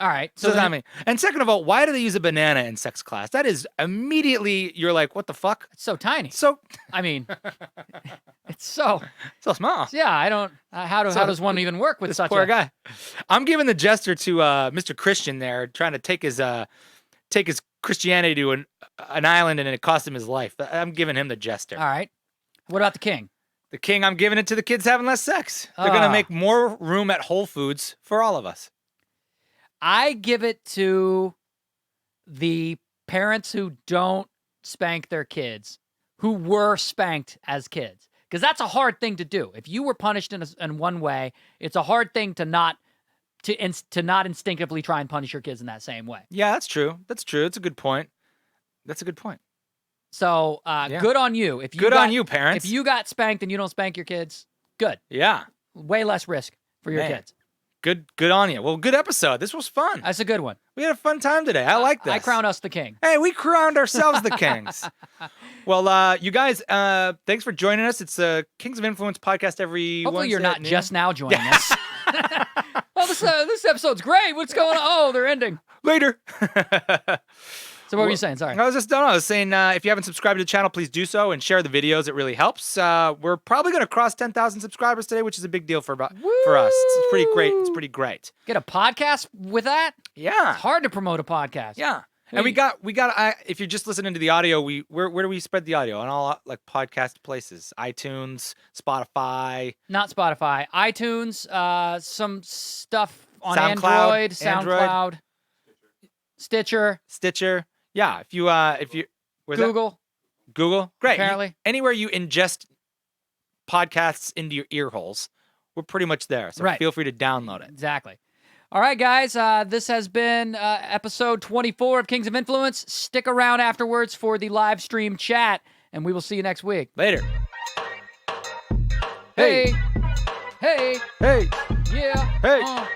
All right. So it's not me. And second of all, why do they use a banana in sex class? That is immediately you're like, what the fuck? It's so tiny. So I mean, it's so small. Yeah, I don't. How does one even work with this such poor guy? I'm giving the gesture to Mr. Christian there, trying to take his Christianity to an island, and it cost him his life. I'm giving him the gesture. All right. What about the king? The king, I'm giving it to the kids having less sex. They're gonna make more room at Whole Foods for all of us. I give it to the parents who don't spank their kids, who were spanked as kids. Because that's a hard thing to do. If you were punished in one way, it's a hard thing to not instinctively try and punish your kids in that same way. Yeah, that's true. It's a good point. So good on you. On you, parents. If you got spanked and you don't spank your kids, good. Yeah. Way less risk for your kids. Good on you. Well, good episode. This was fun. That's a good one. We had a fun time today. I like this. I crown us the king. Hey, we crowned ourselves the kings. Well, you guys, thanks for joining us. It's a Kings of Influence podcast every Hopefully Wednesday you're not just now joining us. Well, this episode's great. What's going on? Oh, they're ending. Later. So what were you saying? Sorry. I was saying if you haven't subscribed to the channel, please do so and share the videos. It really helps. We're probably going to cross 10,000 subscribers today, which is a big deal for us. It's pretty great. It's pretty great. Get a podcast with that? Yeah. It's hard to promote a podcast. Yeah. And we got if you're just listening to the audio, where do we spread the audio? On all like podcast places, iTunes, Spotify. Not Spotify, iTunes, some stuff on SoundCloud, SoundCloud, Stitcher. Yeah, if you Google. Great. Apparently. Anywhere you ingest podcasts into your ear holes, we're pretty much there. So feel free to download it. Exactly. All right, guys. This has been episode 24 of Kings of Influence. Stick around afterwards for the live stream chat, and we will see you next week. Later. Hey. Hey, Hey, yeah, hey.